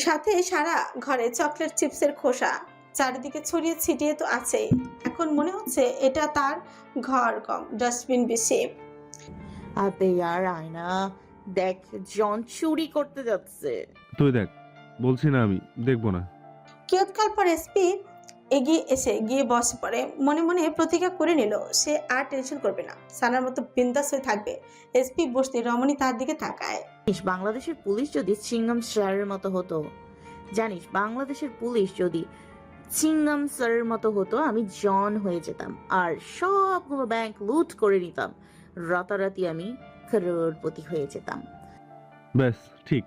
সাথে সারা ঘরে চকলেট চিপসের খোসা চারিদিকে ছড়িয়ে ছিটিয়ে তো আছেই। এখন মনে হচ্ছে এটা তার ঘর কম, ডাস্টবিন বেশি। আবে ইয়ার আয়না দেখ, জন চুরি করতে যাচ্ছে। তুই দেখ, বলছি না আমি দেখবো না। কিয়ৎকাল পর এসপি এগিয়ে এসে গিয়ে বসে পড়ে। মনে মনে প্রতিজ্ঞা করে নিল সে আর টেনশন করবে না, সানার মতো বিন্দাস হয়ে থাকবে। এসপি বসতে রমণী তার দিকে তাকায়। বাংলাদেশের পুলিশ যদি চিংগাম স্যারের মতো হতো, জানিস বাংলাদেশের পুলিশ যদি চিংগাম স্যারের মতো হতো, আমি জন হয়ে যেতাম আর সবগুলো ব্যাংক লুট করে নিতাম। রাতারাতি আমি করোড়পতি হয়ে যেতাম। ব্যাস ঠিক,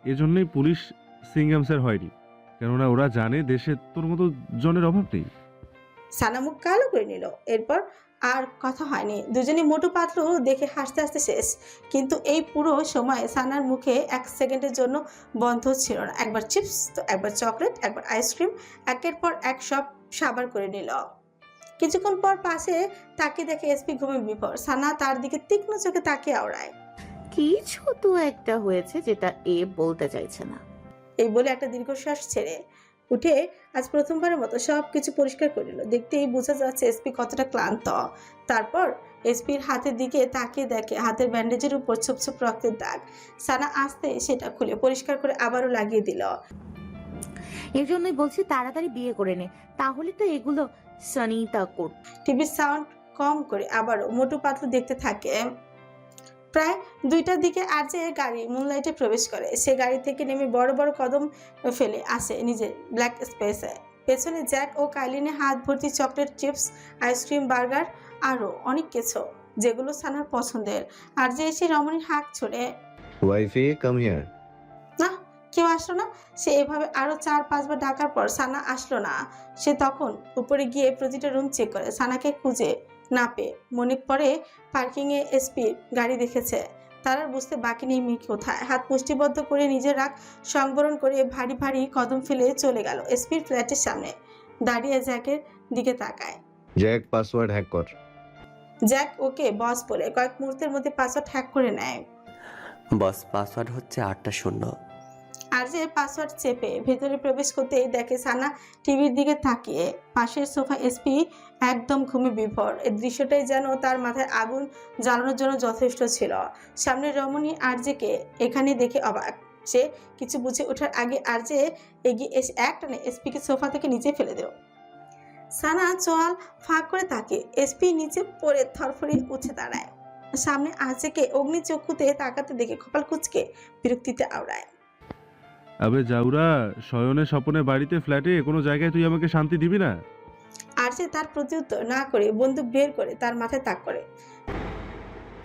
এজন্যই পুলিশ সিঙ্গাম স্যার হয়নি, কেননা ওরা জানে দেশে তোর মতো জনের অভাব নেই। সানা মুখ কালো করে নিল। এরপর আর কথা হয়নি। দুজনে মোটু পাতলু দেখে হাসতে হাসতে শেষ। কিন্তু এই পুরো সময় সানার মুখে এক সেকেন্ডের জন্য বন্ধ ছিল না। একবার চিপস, তো একবার চকলেট, একবার আইসক্রিম, একের পর এক সব সাবার করে নিল। কিছুক্ষণ পর পাশে তাকিয়ে দেখে এসপি ঘুমে বিভোর। সানা তার দিকে তীক্ষ্ণ চোখে তাকিয়ে আওড়ায়। কিছু তো একটা হয়েছে যেটা এ বলতে চাইছে না। এই বলে একটা দীর্ঘশ্বাস ছেড়ে উঠে আজ প্রথমবারের মতো সবকিছু পরিষ্কার করে নিল। দেখতেই বোঝা যাচ্ছে এসপি কতটা ক্লান্ত। তারপর এসপির হাতের দিকে তাকিয়ে দেখে হাতের ব্যান্ডেজের উপর ছোপ ছোপ রক্তের দাগ। সানা আস্তে সেটা খুলে পরিষ্কার করে আবারও লাগিয়ে দিল। এর জন্যই বলছি তাড়াতাড়ি বিয়ে করে নে, তাহলে তো এগুলো সনিতা কর। টিভির সাউন্ড কম করে আবারও মোটু পাতলু দেখতে থাকে। প্রায় 2টার দিকে আর যে গাড়ি মুনলাইটে প্রবেশ করে, সে গাড়ি থেকে নেমে বড় বড় কদম ফেলে আসে নিজের ব্ল্যাক স্পেসে। পেছনে জ্যাক ও কাইলিনে হাত ভর্তি চকলেট, চিপস, আইসক্রিম, বার্গার, আরও অনেক কিছু যেগুলো সানার পছন্দের। আর যে এসে রমণীর হাঁক ছড়ে, ওয়াইফে কাম হিয়ার। না কেউ আসলো না। সে এভাবে আরো 4-5 বার ডাকার পর সানা আসলো না। সে তখন উপরে গিয়ে প্রতিটা রুম চেক করে, সানাকে খুঁজে না পেয়ে মনে পড়ে পার্কিংয়ে এসপি গাড়ি দেখেছে। তার আর বুঝতে বাকি নেই মেয়ে কোথায়। হাত মুষ্টিবদ্ধ করে নিজের রাগ সংবরণ করে ভারী ভারী কদম ফেলে চলে গেল এসপির ফ্ল্যাটের সামনে। দাঁড়িয়ে জ্যাকের দিকে তাকায়। জ্যাক পাসওয়ার্ড হ্যাক কর। জ্যাক ওকে বস বলে কয়েক মুহূর্তের মধ্যে পাসওয়ার্ড হ্যাক করে নেয়। বস পাসওয়ার্ড হচ্ছে 8টা 0। আর যে পাসওয়ার্ড চেপে ভেতরে প্রবেশ করতেই দেখে সানা টিভির দিকে তাকিয়ে পাশের সোফা এসপি একদম ঘুমে বিভোর। এই দৃশ্যটাই যেন তার মাথায় আগুন জ্বালানোর জন্য যথেষ্ট ছিল। সামনে রমণী আরজেকে এখানে দেখে অবাক। সে কিছু বুঝে ওঠার আগে আরজে এগিয়ে এসে একটানে এসপিকে সোফা থেকে নিচে ফেলে দিল। সানা চোয়াল ফাঁক করে তাকে এসপি নিচে পড়ে থরফরিয়ে উঠে দাঁড়ায়। সামনে আরজেকে অগ্নি চক্ষুতে তাকাতে দেখে কপাল কুঁচকে বিরক্তিতে আওড়ায়। আবে জাউরা, শয়নে স্বপনে বাড়িতে ফ্ল্যাটে কোনো জায়গায় তুই আমাকে শান্তি দিবি না? আর যে তার প্রত্যুত্তর না করে বন্দুক বের করে তার মাথায় তাক করে।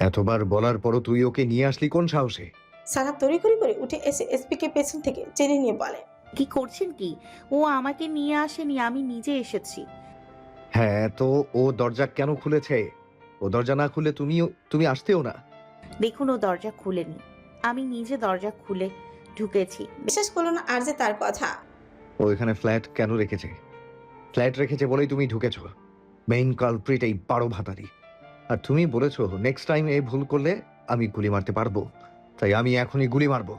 এতবার বলার পরও তুই ওকে নিয়ে আসলি কোন সাহসে? সানা তড়িঘড়ি করে উঠে এসে এসপিকে পেছন থেকে টেনে নিয়ে বলে, কি করছেন কি? ও আমাকে নিয়ে আসেনি, আমি নিজে এসেছি। হ্যাঁ, তো ও দরজা কেন খুলেছে? ও দরজা না খুলে তুমি আসতেও না। দেখুন, ও দরজা খুলেনি, আমি নিজে দরজা খুলে ঢুকেছি। বিশ্বাস করলো না আর যে তার কথা। ও এখানে ফ্ল্যাট কেন রেখেছে? ফ্ল্যাট রেখেছে বলেই তুমি ঢুকেছ। মেইন কালপ্রিট এই পারো ভাতারি। আর তুমি বলেছো নেক্সট টাইম এই ভুল করলে আমি গুলি মারতে পারবো, তাই আমি এখনই গুলি মারবো।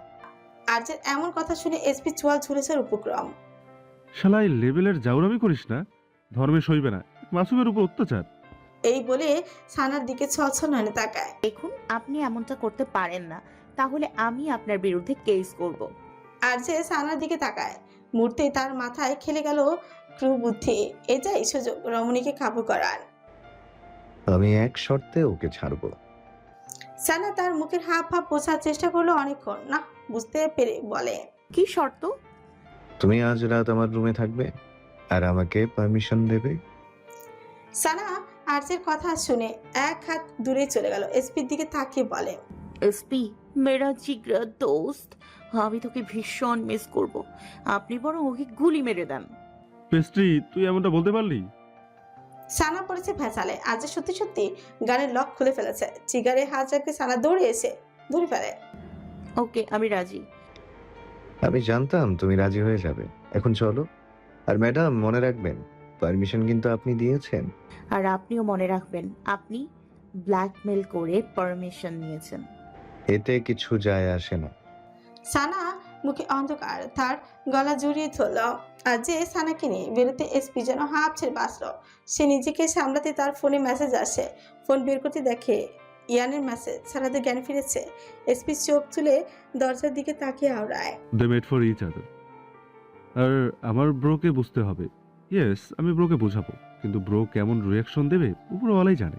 আর যে এমন কথা শুনে এসপি চোয়াল ঝুলেছে উপক্রম। শালা এই লেভেলের জাউরামি করিস না, ধর্মে সইবে না, মাসুমের উপর অত্যাচার। এই বলে সানার দিকে ছলছল নয়নে তাকায়। দেখুন, আপনি এমনটা করতে পারেন না, তাহলে আমি আপনার বিরুদ্ধে কেস করব। আর যে সানার দিকে তাকায়, মুহূর্তেই তার মাথায় খেলে গেল ক্রু বুদ্ধি। এটাই সুযোগ রমণীকে কাবু করার। আমি এক শর্তে ওকে ছাড়বো। সানা তার মুখের হাব ভাব বোঝার চেষ্টা করলো অনেকক্ষণ, না বুঝতে পেরে বলে, কি শর্ত? তুমি আজ রাত আমার রুমে থাকবে আর আমাকে পারমিশন দেবে। সানা আর্যের কথা শুনে এক হাত দূরে চলে গেল। এসপির দিকে তাকিয়ে বলে, এসপি মেরা জিগরা দোস্ত, আমি তোকে ভীষণ মিস করব। আপনি বরং ওকে গুলি মেরে দেন। পেস্ট্রি, তুই এমনটা বলতে পারলি? সানা পড়েছে ভেসালে। আজ সত্যি সত্যি গানের লক খুলে ফেলেছে। চিগারে হাত রাখতে সানা দৌড়ে এসে ধরে ফেলে। ওকে, আমি রাজি। আমি জানতাম তুমি রাজি হয়ে যাবে। এখন চলো। আর ম্যাডাম, মনে রাখবেন পারমিশন কিন্তু আপনি দিয়েছেন। আর আপনিও মনে রাখবেন, আপনি ব্ল্যাকমেল করে পারমিশন নিয়েছেন। এতে কিছু যায় আসে না। সানা মুখে অন্ধকার, তার গলা জড়িয়ে ধরল। আর যে সানাকে নিয়ে বেরোতে এসপি যেন হাঁপ ছেড়ে বাঁচল। সে নিজেকে সামলাতে তার ফোনে মেসেজ আসে। ফোন বের করতে দেখে ইয়ানের মেসেজ। সারাদের জ্ঞান ফিরেছে। এসপি চোখ তুলে দরজার দিকে তাকিয়ে আওড়ায়। They made for each other. আর আমার ব্রোকে বুঝতে হবে। ইয়েস, আমি ব্রোকে বোঝাবো, কিন্তু ব্রো কেমন রিয়াকশন দেবে উপরওয়ালাই জানে।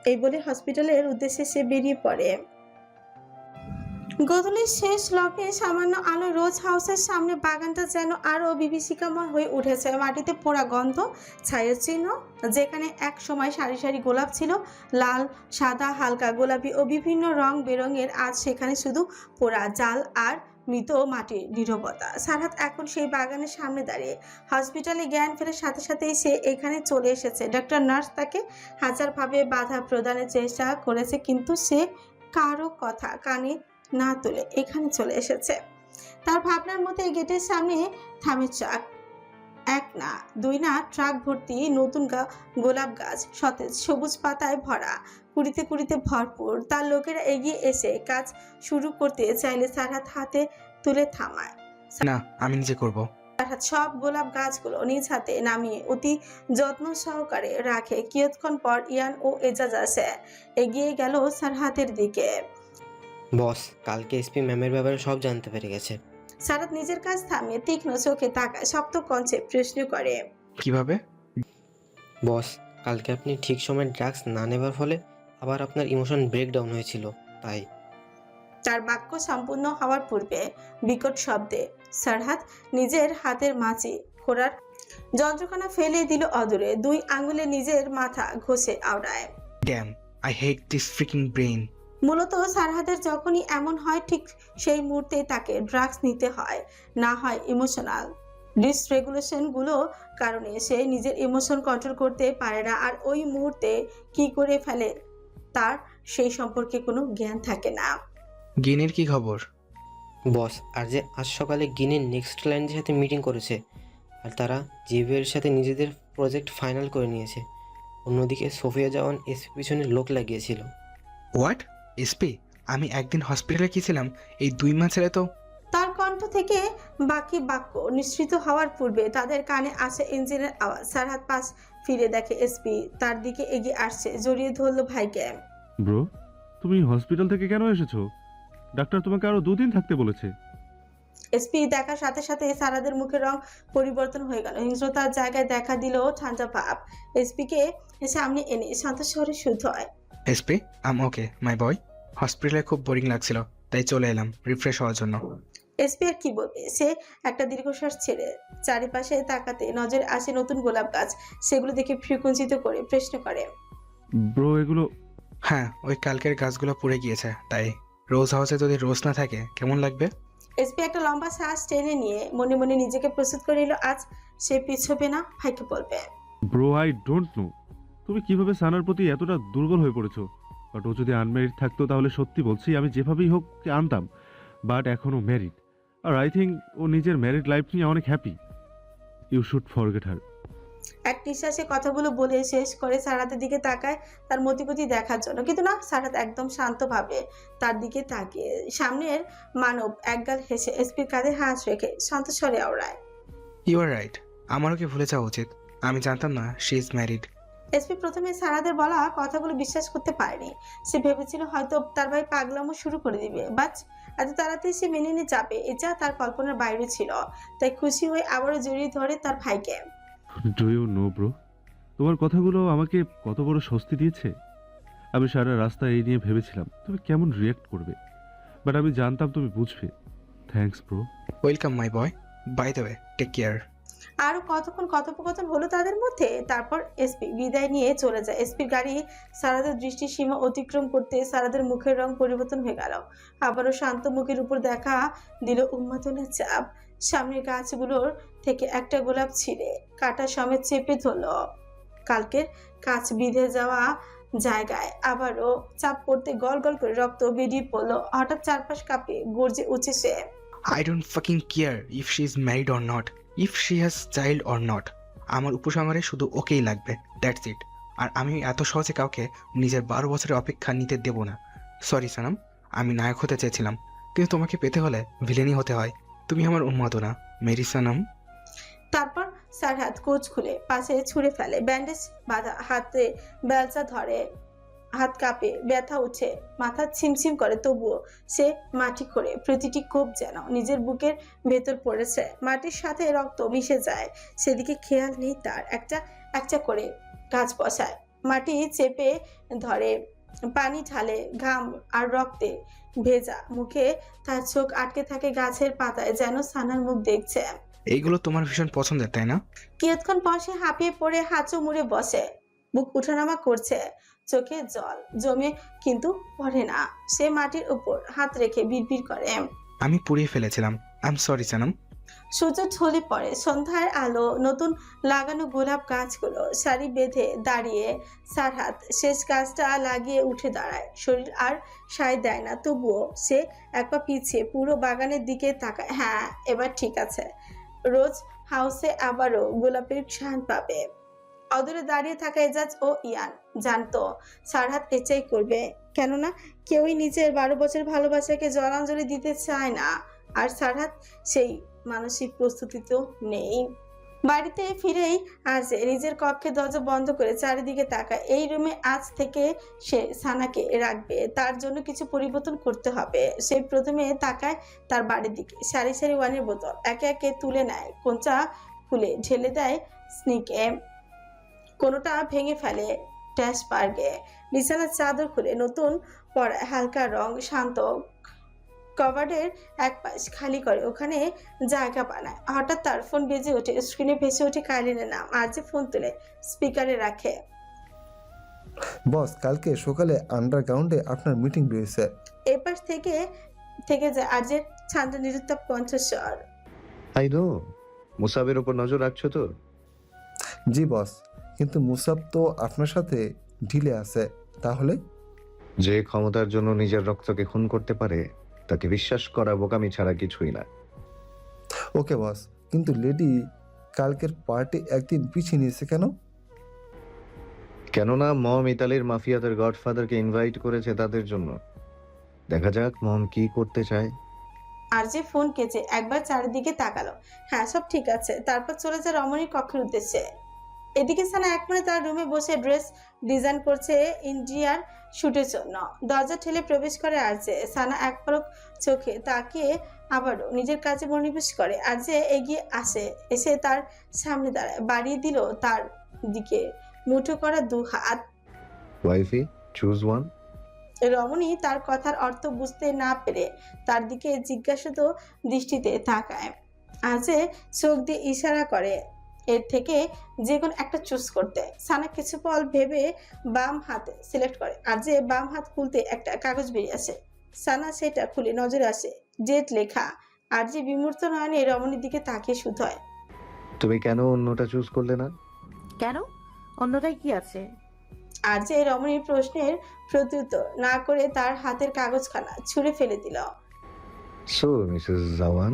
এই বলে হসপিটালের উদ্দেশ্যে সে বেরিয়ে পড়ে। গোধূলির শেষ লকে সামান্য আলো রোজ হাউসের সামনে বাগানটা যেন আরো বিভীষিকাময় হয়ে উঠেছে। মাটিতে পোড়া গন্ধ, ছায়ের চিহ্ন। যেখানে এক সময় সারি সারি গোলাপ ছিল, লাল, সাদা, হালকা গোলাপি ও বিভিন্ন রং বেরঙের, আজ সেখানে শুধু পোড়া জাল আর মৃত মাটির নীরবতা। সারাত এখন সেই বাগানের সামনে দাঁড়িয়ে। হসপিটালে জ্ঞান ফেরার সাথে সাথেই সে এখানে চলে এসেছে। ডক্টর নার্স তাকে হাজারভাবে বাধা প্রদানের চেষ্টা করেছে, কিন্তু সে কারো কথা কানে না তুলে এখানে চলে এসেছে। তার ভাবনার মধ্যে গেটের সামনে থামে ট্রাক। এক না, দুই না, ট্রাক ভর্তি নতুন গোলাপ গাছ, সতেজ সবুজ পাতায় ভরা, কুড়িতে কুড়িতে ভরপুর। তার লোকেরা এগিয়ে এসে কাজ শুরু করতে চাইলে সারাত হাতে তুলে থামায়। না, আমি নিজে করব। সারাত সব গোলাপ গাছগুলো নিজ হাতে নামিয়ে অতি যত্ন সহকারে রাখে। কিয়ৎক্ষণ পর ইয়ান ও এজাজ আসে। এগিয়ে গেল সারহাতের দিকে। বস, কালকে এসপি ম্যামের ব্যাপারে সব জানতে পেরে গেছে। সারাত নিজের কাজ থামিয়ে তীক্ষ্ণ চোখে তাকায়, শক্ত কণ্ঠে প্রশ্ন করে। কিভাবে? বস, কালকে আপনি ঠিক সময় ড্রাগস না নেবার ফলে আবার আপনার ইমোশন ব্রেকডাউন হয়েছিল, তাই। তার বাক্য সম্পূর্ণ হওয়ার পূর্বে বিকট শব্দে সারহাত নিজের হাতের মাছি খোঁড়ার যন্ত্রখানা ফেলে দিল অদূরে। দুই আঙ্গুলে নিজের মাথা ঘষে আওড়ায়। Damn, I hate this freaking brain. মূলত সারহাতের যখনই এমন হয় ঠিক সেই মুহূর্তে তাকে ড্রাগস নিতে হয়, না হয় ইমোশনাল ডিসরেগুলেশনগুলো কারণে সে নিজের ইমোশন কন্ট্রোল করতে পারে না। আর ওই মুহূর্তে কি করে ফেলে তার সেই সম্পর্কে কোনো জ্ঞান থাকে না। গিনের কি খবর? বস, আর যে আজ সকালে গিনের নেক্সট ক্লায়েন্টের সাথে মিটিং করেছে, আর তারা জিভিএর সাথে নিজেদের প্রজেক্ট ফাইনাল করে নিয়েছে। অন্যদিকে সোফিয়া জাওয়ান এসপি পিছনে লোক লাগিয়েছিল। হোয়াট? এসপি? আমি একদিন হসপিটালে গিয়েছিলাম, এই 2 মাস ছেড়ে তো। তার কণ্ঠ থেকে বাকি বাক্য নিঃসৃত হওয়ার পূর্বে তাদের কানে আসে ইঞ্জিনের আওয়াজ। সারহাত পাশ ফিরে দেখে এসপি তার দিকে এগিয়ে আসছে, জড়িয়ে ধরল ভাইকে। ব্রো, তুমি হসপিটাল থেকে কেন এসেছো? ডাক্তার তোমাকে আরো 2 দিন থাকতে বলেছে। এসপি দেখার সাথে সাথে সারাদের মুখের রং পরিবর্তন হয়ে গেল। হিংস্রতার জায়গায় দেখা দিল ঠান্ডা ভাব। এসপিকে সামনে এনে শান্ত স্বরে শুদ্ধ হয়। এসপি, আম ওকে মাই বয়। হসপিটালে খুব বোরিং লাগছিল, তাই চলে এলাম রিফ্রেশ হওয়ার জন্য। এসপি আর কি বলবে? সে একটা দীর্ঘশ্বাস ছেড়ে চারিপাশে তাকাতে নজরে আসে নতুন গোলাপ গাছ। সেগুলো দেখে ফ্রিকুয়েন্সিতে করে প্রশ্ন করে। ব্রো, এগুলো? হ্যাঁ, ওই কালকের গাছগুলো পুড়ে গিয়েছে, তাই। রোজ হাউসে যদি রোজ না থাকে কেমন লাগবে? এসপি একটা লম্বা শ্বাস টেনে নিয়ে মনে মনে নিজেকে প্রস্তুত করে নিল, আজ সে পিছবে না, ভাইকে বলবে। ব্রো, আই ডোন্ট নো তুমি কিভাবে সানার প্রতি এতটা দুর্বল হয়ে পড়েছো। বাট ও যদি আনম্যারিড থাকতো তাহলে সত্যি বলছি আমি যেভাবেই হোক আনতাম। বাট এখনও ম্যারিড, আর আই থিঙ্ক ও নিজের ম্যারিড লাইফ নিয়ে অনেক হ্যাপি। ইউ শুড ফরগেট হার। এক নিঃশ্বাসে কথাগুলো বলে শেষ করে সারাতের দিকে তাকায় তার মতিগতি দেখার জন্য, কিন্তু না, সারাত একদম শান্তভাবে তার দিকে তাকিয়ে সামনের মানব একগাল হেসে এসপির কাঁধে হাত রেখে শান্ত স্বরে আওড়ায়। ইউ আর রাইট, আমারও কি ভুলে যাওয়া উচিত? আমি জানতাম না শি ইজ ম্যারিড। এসপি প্রথমে সারাদের বলা কথাগুলো বিশ্বাস করতে পারেনি। সে ভেবেছিল হয়তো তার ভাই পাগলামো শুরু করে দিবে, বাট এত তাড়াতাড়ি সে মেনে নিয়ে যাবে এটা তার কল্পনার বাইরে ছিল। তাই খুশি হয়ে আবারও জড়িয়ে ধরে তার ভাইকে। ডু ইউ নো ব্রো, তোমার কথাগুলো আমাকে কত বড় স্বস্তি দিয়েছে। আমি সারা রাস্তা এই নিয়ে ভেবেছিলাম তুমি কেমন রিয়াক্ট করবে, বাট আমি জানতাম তুমি বুঝবে। Thanks bro. Welcome my boy, by the way, take care. আরো কতক্ষণ কথোপকথন হলো তাদের মধ্যে, তারপর এসপি বিদায় নিয়ে চলে যায়। এসপির গাড়ি সারাদের দৃষ্টির সীমা অতিক্রম করতে সারাদের মুখের রং পরিবর্তন হয়ে গেল। আবারও শান্ত মুখের উপর দেখা দিল উন্মাদনের চাপ। সামনের গাছগুলোর থেকে একটা গোলাপ ছিঁড়ে কাটা সমেত চেপে ধরলো। কালকের কাছ বিঁধে যাওয়া জায়গায় আবারও চাপ পড়তে গল গল করে রক্ত বেরিয়ে পড়লো। হঠাৎ চারপাশ কাঁপিয়ে গর্জে উঠছে সে। I don't fucking care if she is married or not, if she has child or not. আমার উপসংহারে শুধু ওকেই লাগবে, দ্যাটস ইট। আর আমি এত সহজে কাউকে নিজের 12 বছরের অপেক্ষা নিতে দেব না। সরি সানাম, আমি নায়ক হতে চেয়েছিলাম, কিন্তু তোমাকে পেতে হলে ভিলেনই হতে হয়। তুমি আমার উন্মাদনা মেরি সানাম। তারপর সারহাদ কোচ খুলে পাশে ছুঁড়ে ফেলে, ব্যান্ডেজ বাঁধা হাতে বেলচা ধরে, হাত কাঁপে, ব্যথা উঠে, মাথা ছিমছিম করে, তবুও সে মাটি করে প্রতিটি কোপ যেন নিজের বুকের ভেতর পড়েছে, মাটির সাথে রক্ত মিশে যায় সেদিকে খেয়াল নেই তার। একটা একটা করে গাছ বসায়, মাটি চেপে ধরে, পানি ঢালে, ঘাম আর রক্তে ভেজা মুখে তার চোখ আটকে থাকে গাছের পাতায়, যেন সানার মুখ দেখছে। এইগুলো তোমার ভীষণ পছন্দের তাই না? কিয়ৎক্ষণ পর সে হাঁপিয়ে পড়ে হাঁচু মুড়ে বসে, বুক উঠানামা করছে, চোখে জল জমে কিন্তু পড়ে না। সে মাটির উপর হাত রেখে বিড়বিড় করে, আমি পুড়িয়ে ফেলেছিলাম, আই এম সরি সানাম। সূর্য ঢলে পড়ে, সন্ধ্যার আলো, নতুন লাগানো গোলাপ গাছগুলো সারি বেঁধে দাঁড়িয়ে। সারহাত শেষ গাছটা লাগিয়ে উঠে দাঁড়ায়, শরীর আর সায় দেয় না, তবুও সে এক পা পিছিয়ে পুরো বাগানের দিকে তাকায়। হ্যাঁ, এবার ঠিক আছে, রোজ হাউসে আবারও গোলাপের ঘ্রাণ পাবে। অদূরে দাঁড়িয়ে থাকা এজাজ ও ইয়ান জানতো সারহাত এটাই করবে, কেননা কেউই নিজের 12 বছর ভালোবাসাকে জলাঞ্জলি দিতে চায় না, আর সারহাত সেই মানসিক প্রস্তুতি তো নেই। বাড়িতে ফিরেই আজ নিজের কক্ষে দরজা বন্ধ করে চারিদিকে তাকায়। এই রুমে আজ থেকে সে সানাকে রাখবে, তার জন্য কিছু পরিবর্তন করতে হবে। সে প্রথমে তাকায় তার বাড়ির দিকে, সারি সারি ওয়াইনের বোতল একে একে তুলে নেয়, কোনটা খুলে ঢেলে দেয় স্নিকে, কোনোটা ভেঙে ফেলে ড্যাশ পার্গে, বিছানার চাদর খুলে নতুন পরায়, হালকা রং শান্ত কভারের এক পাশ খালি করে ওখানে জায়গা বানায়। হঠাৎ তার ফোন বেজে ওঠে, স্ক্রিনে ভেসে ওঠে কাইলিনের নাম। আর যে ফোন তুলে স্পিকারে রাখে। বস, কালকে সকালে আন্ডারগ্রাউন্ডে আপনার মিটিং রয়েছে। এপাশ থেকে থেকে যায় আর্যের শান্ত নিরুত্তাপ কণ্ঠস্বর। আই নো, মুসাবের ওপর নজর রাখছো তো? জি বস, কিন্তু মুসাব তো আপনার সাথে ঢিলে আছে। তাহলে যে ক্ষমতার জন্য নিজের রক্তকে খুন করতে পারে তাকে বিশ্বাস করা বোকামি ছাড়া কিছুই না। ওকে বস, কিন্তু লেডি কালকের পার্টি একদিন পিছিয়ে নিয়েছে কেন? কেননা মম ইতালির মাফিয়াদের গডফাদারকে ইনভাইট করেছে তাদের জন্য। দেখা যাক মম কি করতে চায়। আর যে ফোন কেচে একবার চারিদিকে তাকালো, হ্যাঁ সব ঠিক আছে, তারপর চলে যায় রমণীর কক্ষের উদ্দেশ্যে। এদিকে সানা এক মনে তার রুমে বসে ড্রেস ডিজাইন করছে ইন্ডিয়ার শুটের জন্য। দরজা ঠেলে প্রবেশ করে আরজে। সানা এক পলক চোখে তাকিয়ে আবারও নিজের কাজে মনোনিবেশ করে। আরজে এগিয়ে আসে, এসে তার সামনে দাঁড়ায়, বাড়িয়ে দিল তার দিকে মুঠো করা 2 হাত। ওয়াইফি, চুজ ওয়ান। রমণী তার কথার অর্থ বুঝতে না পেরে তার দিকে জিজ্ঞাসিত দৃষ্টিতে তাকায়। আজে চোখ দিয়ে ইশারা করে এর থেকে যে কোনো একটা চুজ করতে। সানা কিছু পল ভেবে বাম হাতে সিলেক্ট করে, আর যে বাম হাত খুলতে একটা কাগজ বেরিয়ে আসে। সানা সেটা খুলে নজরে আসে, ডেট লেখা। আর যে বিমূর্ত নয়নে রমণীর দিকে তাকিয়ে শুধু হয়। তুমি কেন অন্যটা চুজ করলে না? কেন? অন্যটায় কি আছে? আর যে রমণীর প্রশ্নের প্রত্যুত্তর না করে তার হাতের কাগজখানা ছুঁড়ে ফেলে দিল। সো মিসেস জাওয়ান,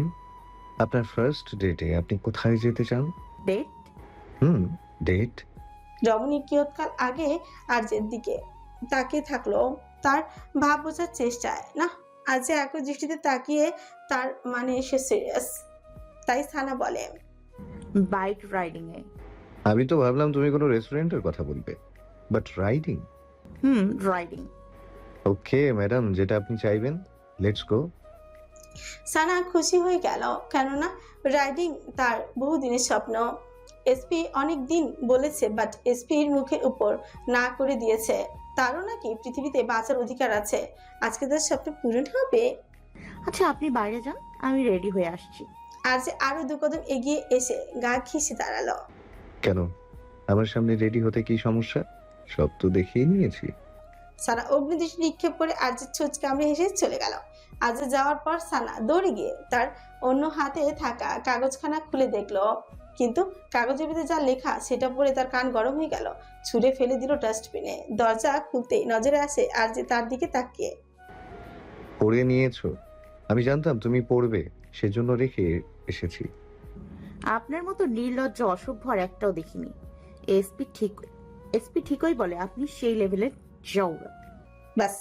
আপনার ফার্স্ট ডেটে আপনি কোথায় যেতে চান? ডেট? ডেট। রমণী কিয়ৎকাল আগে আর্যের দিকে তাকিয়ে থাকলো, তার ভাব বোঝার চেষ্টায়। না, আজ একই দৃষ্টিতে তাকিয়ে তার মানে সে সিরিয়াস। তাই সানা বলে, বাইক রাইডিং এ। আমি তো ভাবলাম তুমি কোনো রেস্টুরেন্টের কথা বলবে, but riding. Riding. Okay madam, যেটা আপনি চাইবেন, লেটস গো। সানা খুশি হয়ে গেল, কেননা রাইডিং তার বহুদিনের স্বপ্ন। এসপি অনেক দিন বলেছে, বাট এসপির মুখের উপর না করে দিয়েছে। তারও নাকি পৃথিবীতে বাঁচার অধিকার আছে। আজকে তার স্বপ্ন পূরণ হবে। আচ্ছা, আপনি বাইরে যান, আমি রেডি হয়ে আসছি। আর যে আরো 2 কদম এগিয়ে এসে গা ঘেঁষে দাঁড়ালো। কেন, আমার সামনে রেডি হতে কি সমস্যা? সব তো দেখিয়ে নিয়েছি। সানা অগ্নিদৃষ্টি নিক্ষেপ করে আর্যের ছোঁচ কামড়ে হেসে চলে গেল। আজ যাওয়ার পর সানা দৌড়ে গিয়ে তার অন্য হাতে থাকা কাগজখানা খুলে দেখলো, কিন্তু কাগজের ভিতরে যা লেখা সেটা পড়ে তার কান গরম হয়ে গেল। ছুঁড়ে ফেলে দিল ডাস্টবিনে। দরজা খুলতেই নজরে আসে আর যে তার দিকে তাকিয়ে। পড়ে নিয়েছো? আমি জানতাম তুমি পড়বে, সেজন্য রেখে এসেছি। আপনার মতো নির্লজ্জ অসভ্য আর একটাও দেখিনি। এসপি ঠিকই বলে আপনি সেই লেভেলের জৌরা। ব্যাস,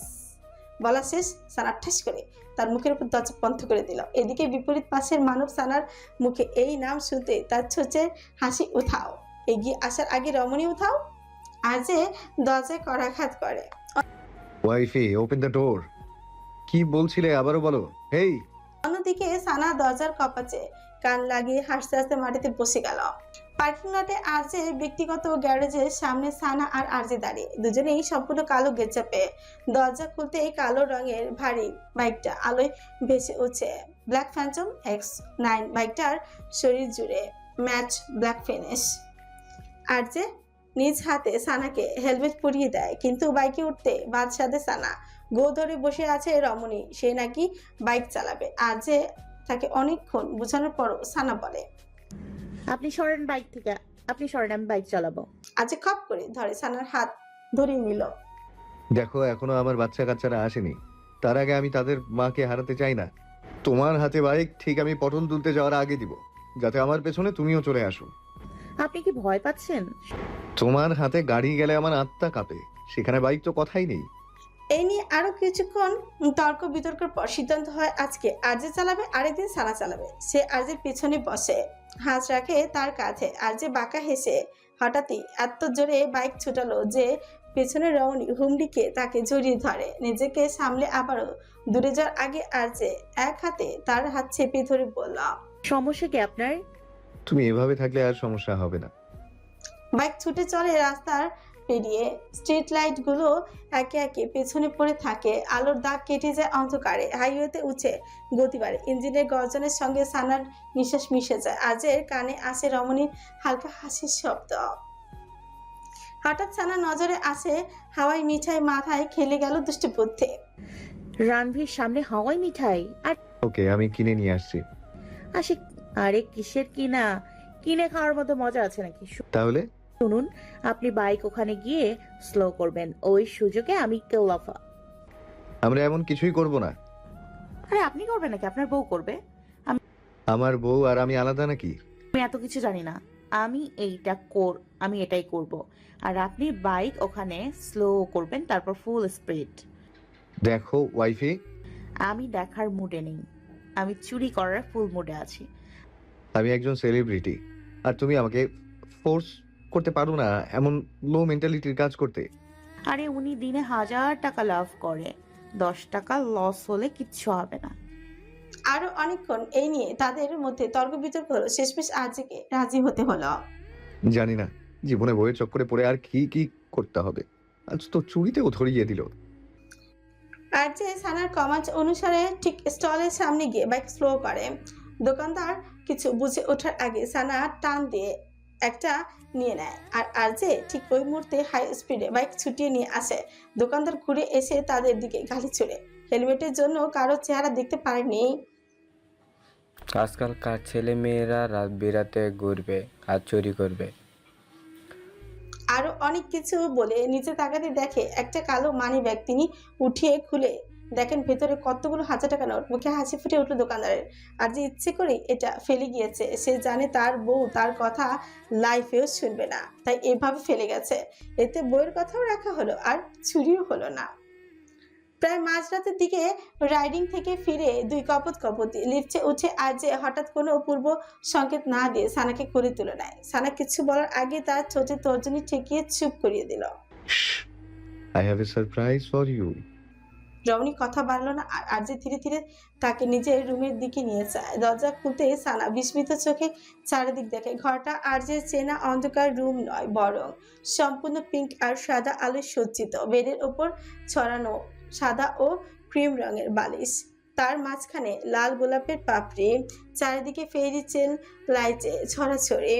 বলা শেষ, সানা ঠাস করে তার মুখের উপর দরজা বন্ধ করে দিল। এদিকে বিপরীত পাশের মানব সানার মুখে এই নাম শুনতে তার ছোচে হাসি উঠাও। এগিয়ে আসার আগে রমণী উঠাও আর যে দরজায় করাঘাত করে। ওয়াইফি ওপেন দ্য ডোর। কি বলছিলে আবারও বলো। হেই, অন্যদিকে সানা দরজার কপাচে কান লাগিয়ে হাসতে হাসতে মাটিতে বসে গেল। পার্কিং লটে আরজে ব্যক্তিগত গ্যারেজের সামনে সানা আর আরজে দাঁড়িয়ে, দুজনেই সম্পূর্ণ কালো গেঞ্জাপে। দরজা খুলতে এই কালো রঙের ভারী বাইকটা আলোয় ভেসে উঠছে। ব্ল্যাক ফ্যান্টম X9 বাইকটার শরীর জুড়ে ম্যাচ ব্ল্যাক ফিনিশ। আরজে নিজ হাতে সানাকে হেলমেট পরিয়ে দেয়, কিন্তু বাইকে উঠতে বাদ সাধে সানা। গো ধরে বসে আছে রমণী, সে নাকি বাইক চালাবে। আরজে তাকে অনেকক্ষণ বোঝানোর পরও সানা বলে, আপনি সরেন বাইক থেকে, আপনি সরেন, আমি বাইক চালাবো। আজে খপ করে ধরে সানার হাত ধরে নিল। দেখো এখনো আমার বাচ্চা কাচ্চারা আসেনি, তার আগে আমি তাদের মাকে হারাতে চাই না। তোমার হাতে বাইক ঠিক আমি পটল তুলতে যাওয়ার আগে দিব, যাতে আমার পেছনে তুমিও চলে আসো। আপনি কি ভয় পাচ্ছেন? তোমার হাতে গাড়ি গেলে আমার আত্মা কাঁপে, সেখানে বাইক তো কথাই নেই। এই নিয়ে আরো কিছুক্ষণ তর্ক বিতর্কের পর সিদ্ধান্ত হয় আজকে আরজে চালাবে, আরেকদিন সানা চালাবে। সে আরজের পেছনে বসে, হাত রাখে তার কাঁধে। আরজে বাঁকা হেসে হঠাৎই এত জোরে বাইক ছুটালো যে পেছনে রমণী হুমড়িকে তাকে জড়িয়ে ধরে। নিজেকে সামলে আবারও দূরে যাওয়ার আগে আরজে এক হাতে তার হাত চেপে ধরে বলল, সমস্যা কি আপনার? তুমি এভাবে থাকলে আর সমস্যা হবে না। বাইক ছুটে চলে রাস্তার পেরিয়ে। স্ট্রিট লাইট গুলো একে একে পেছনে পড়ে থাকে, আলোর দাগ কেটে যায় অন্ধকারে। হাইওয়েতে উঠে গতি বাড়ে, ইঞ্জিনের গর্জনের সঙ্গে সানার নিঃশ্বাস মিশে যায়। আজের কানে আসে রমণীর হালকা হাসির শব্দ। হঠাৎ সানা নজরে আসে হাওয়াই মিঠাই, মাথায় খেলে গেল দুষ্টু বুদ্ধি। রানভির সামনে হাওয়াই মিঠাই? আর ওকে, আমি কিনে নিয়ে আসছি। আসে, আরে কিসের কিনা? কিনে খাওয়ার মতো মজা আছে নাকি? তাহলে শুনুন, আপনি বাইক ওখানে গিয়ে স্লো করবেন, ওই সুযোগে আমি কেলাফা। আমরা এমন কিছুই করব না। আরে আপনি করবেন নাকি? আপনার বউ করবে। আমার বউ আর আমি আলাদা নাকি? আমি এত কিছু জানি না, আমি এটাই করব। আর আপনি বাইক ওখানে স্লো করবেন, তারপর ফুল স্পিড। দেখো ওয়াইফি, আমি দেখার মুডে নেই, আমি চুরি করার ফুল মুডে আছি। আমি একজন সেলিব্রিটি, আর তুমি আমাকে ফোর্স করতে পারো না এমন লো মেন্টালিটির কাজ করতে। আরে উনি দিনে 1000 টাকা লাভ করে, 10 টাকা লস হলে কিচ্ছু হবে না। আরো অনেকক্ষণ এই নিয়ে তাদের মধ্যে তর্ক বিতর্ক হলো। শেষমেশ আজকে রাজি হতে হলো। জানি না জীবনে বইয়ের চক্করে পড়ে আর কি কি করতে হবে, আজ তো চুরিতেও ধরিয়ে দিল। আর যে সানার কমান্ড অনুসারে ঠিক স্টলের সামনে গিয়ে বাইক স্লো করে। দোকানদার কিছু বুঝে ওঠার আগে সানা টান দিয়ে একটা নিয়ে নেয়, আর যে ঠিক ওই মুহূর্তে হাই স্পিডে বাইক ছুটিয়ে নিয়ে আসে। দোকানদার ঘুরে এসে তাদের দিকে গালি ছুড়ে। হেলমেটের জন্য কারো চেহারা দেখতে পারেনি। আজকালকার ছেলে মেয়েরা রাত বেরাতে ঘুরবে আর চুরি করবে। আরো অনেক কিছু বলে নিচে তাকাতে দেখে একটা কালো মানি ব্যাগ। তিনি উঠিয়ে খুলে দেখেন ভেতরে কতগুলো 1000 টাকা নোট। মুখে হাসি ফুটে উঠলো দোকানদারের। আর যে ইচ্ছে করে এটা ফেলে গিয়েছে, সে জানে তার বউ তার কথা লাইফেও শুনবে না, তাই এভাবে ফেলে গেছে। এতে বউয়ের কথাও রাখা হলো আর চুরিও হলো না। প্রায় মাঝরাতের দিকে রাইডিং থেকে ফিরে দুই কপতি লিফটে উঠে আর যে হঠাৎ কোনো পূর্ব সংকেত না দিয়ে সানাকে করে তুলে নেয়। সানা কিছু বলার আগে তার ঠোঁটে তর্জনী ঠেকিয়ে চুপ করিয়ে দিল। I have a surprise for you. রমণী কথা বাড়লো না, আর যে ধীরে ধীরে তাকে নিজের রুমের দিকে নিয়ে যায়। দরজা খুলতে সানা বিস্মিত চোখে চারিদিক দেখে। ঘরটা আর যে চেনা অন্ধকার রুম নয়, বরং সম্পূর্ণ পিঙ্ক আর সাদা আলো সজ্জিত। বেডের ওপর ছড়ানো সাদা ও ক্রিম রঙের বালিশ, তার মাঝখানে লাল গোলাপের পাপড়ি, চারিদিকে ফেরি চেল লাইটে ছড়াছড়ি।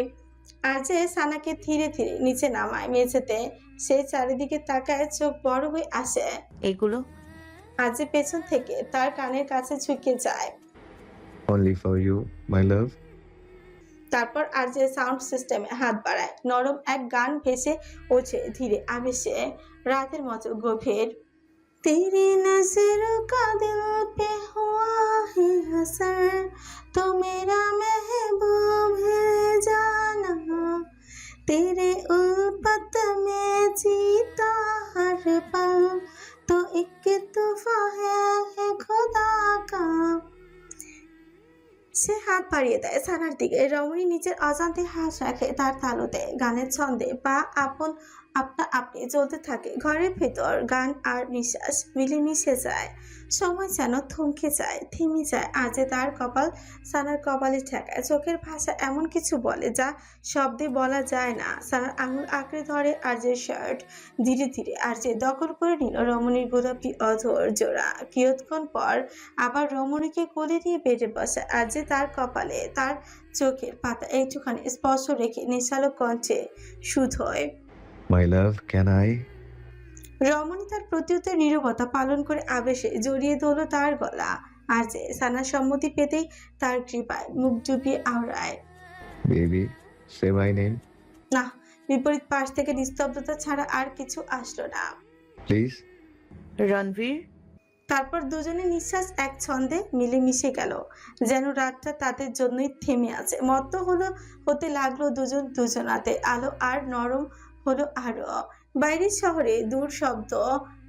আর যে সানাকে ধীরে ধীরে নিচে নামায় মেঝেতে। সে চারিদিকে তাকায়, চোখ বড় হয়ে আসে। এগুলো আজ পেছন থেকে তার কানের কাছে ঝুঁকে যায়। অনলি ফর ইউ মাই লাভ। তারপর আর যে সাউন্ড সিস্টেমে হাত বাড়ায়। নরম এক গান ভেসে ওঠে ধীরে আবেশে, রাতের মতো গভীর। तेरी नजरों का दिल पे हुआ है असर, तो मेरा महबूब है जाना, तेरे उल्फत में जीता हर पल, तो एक तूफान বাড়িয়ে দেয় সানার দিকে। রমণী নিজের অজান্তে হাত রাখে তার তালুতে। গানের ছন্দে পা আপনি চলতে থাকে। ঘরের ভেতর গান আর নিঃশ্বাস মিলেমিশে যায়। সময় যেন থমকে যায়, থেমে যায়। আজ তার কপাল সানার কপালে ঠেকায়। চোখের ভাষা এমন কিছু বলে যা শব্দে বলা যায় না। সানার আঙুল আঁকড়ে ধরে আর যে শার্ট ধীরে ধীরে আর যে দখল করে নিল রমণীর গোলাপি অধর জোড়া। কিয়ৎক্ষণ পর আবার রমণীকে কোলে নিয়ে বেডে বসে। আর যে তার কপালে তার চোখের পাতা একটুখানি স্পর্শ রেখে নেশালো কণ্ঠে শুধোয়। মাই লাভ, ক্যান আই? রমণী তার প্রত্যুত্তর নীরবতা পালন করে আবেশে জড়িয়ে ধরল তার গলা। আর যে সানার সম্মতি পেতেই তার কৃপায় মুখ ডুবিয়ে আওড়ায়। বেবি, সে মাই নেম না, বিপরীত পাশ থেকে নিস্তব্ধতা ছাড়া আর কিছু আসলো না। প্লিজ। রণবীর। তারপর দুজনের নিঃশ্বাস এক ছন্দে মিলে মিশে গেল, যেন রাতটা তাদের জন্যই থেমে আছে। মত্ত হতে লাগলো দুজন দুজনাতে। আলো আর নরম হলো আরো। বাইরের শহরে দূর শব্দ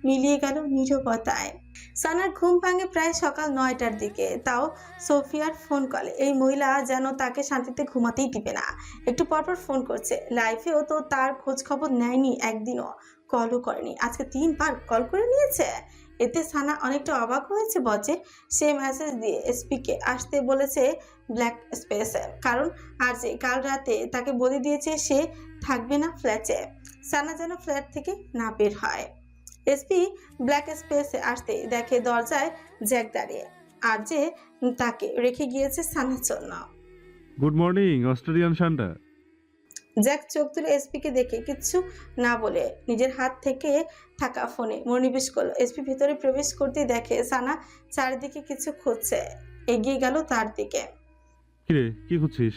মিলিয়ে গেল নীরবতায়। সানার ঘুম ভাঙে প্রায় সকাল 9টার দিকে, তাও সোফিয়ার ফোন কলে। এই মহিলা যেন তাকে শান্তিতে ঘুমাতেই দিবে না। একটু পরপর ফোন করছে। লাইফেও তো তার খোঁজ খবর নেয়নি, একদিনও কলও করেনি। আজকে 3বার কল করে নিয়েছে। এতে সানা অনেকটা অবাক হয়েছে বটে। সে মেসেজ দিয়ে এসপিকে আসতে বলেছে ব্ল্যাক স্পেসে, কারণ আর যে কাল রাতে তাকে বলে দিয়েছে সে থাকবে না ফ্ল্যাটে। সানা যেন ফ্ল্যাট থেকে না বের হয়। এসপি ব্ল্যাক স্পেসে আসতে দেখে দরজায় জ্যাক দাঁড়িয়ে, আর যে তাকে রেখে গিয়েছে সানার জন্য। গুড মর্নিং অস্ট্রেলিয়ান শান্টা। জ্যাক চোখ তুলে এসপিকে দেখে কিচ্ছু না বলে নিজের হাত থেকে থাকা ফোনে মনোনিবেশ করলো। এসপি ভিতরে প্রবেশ করতে দেখে সানা চারিদিকে কিছু খুঁজছে। এগিয়ে গেল তার দিকে। কিরে, কি খুঁজছিস?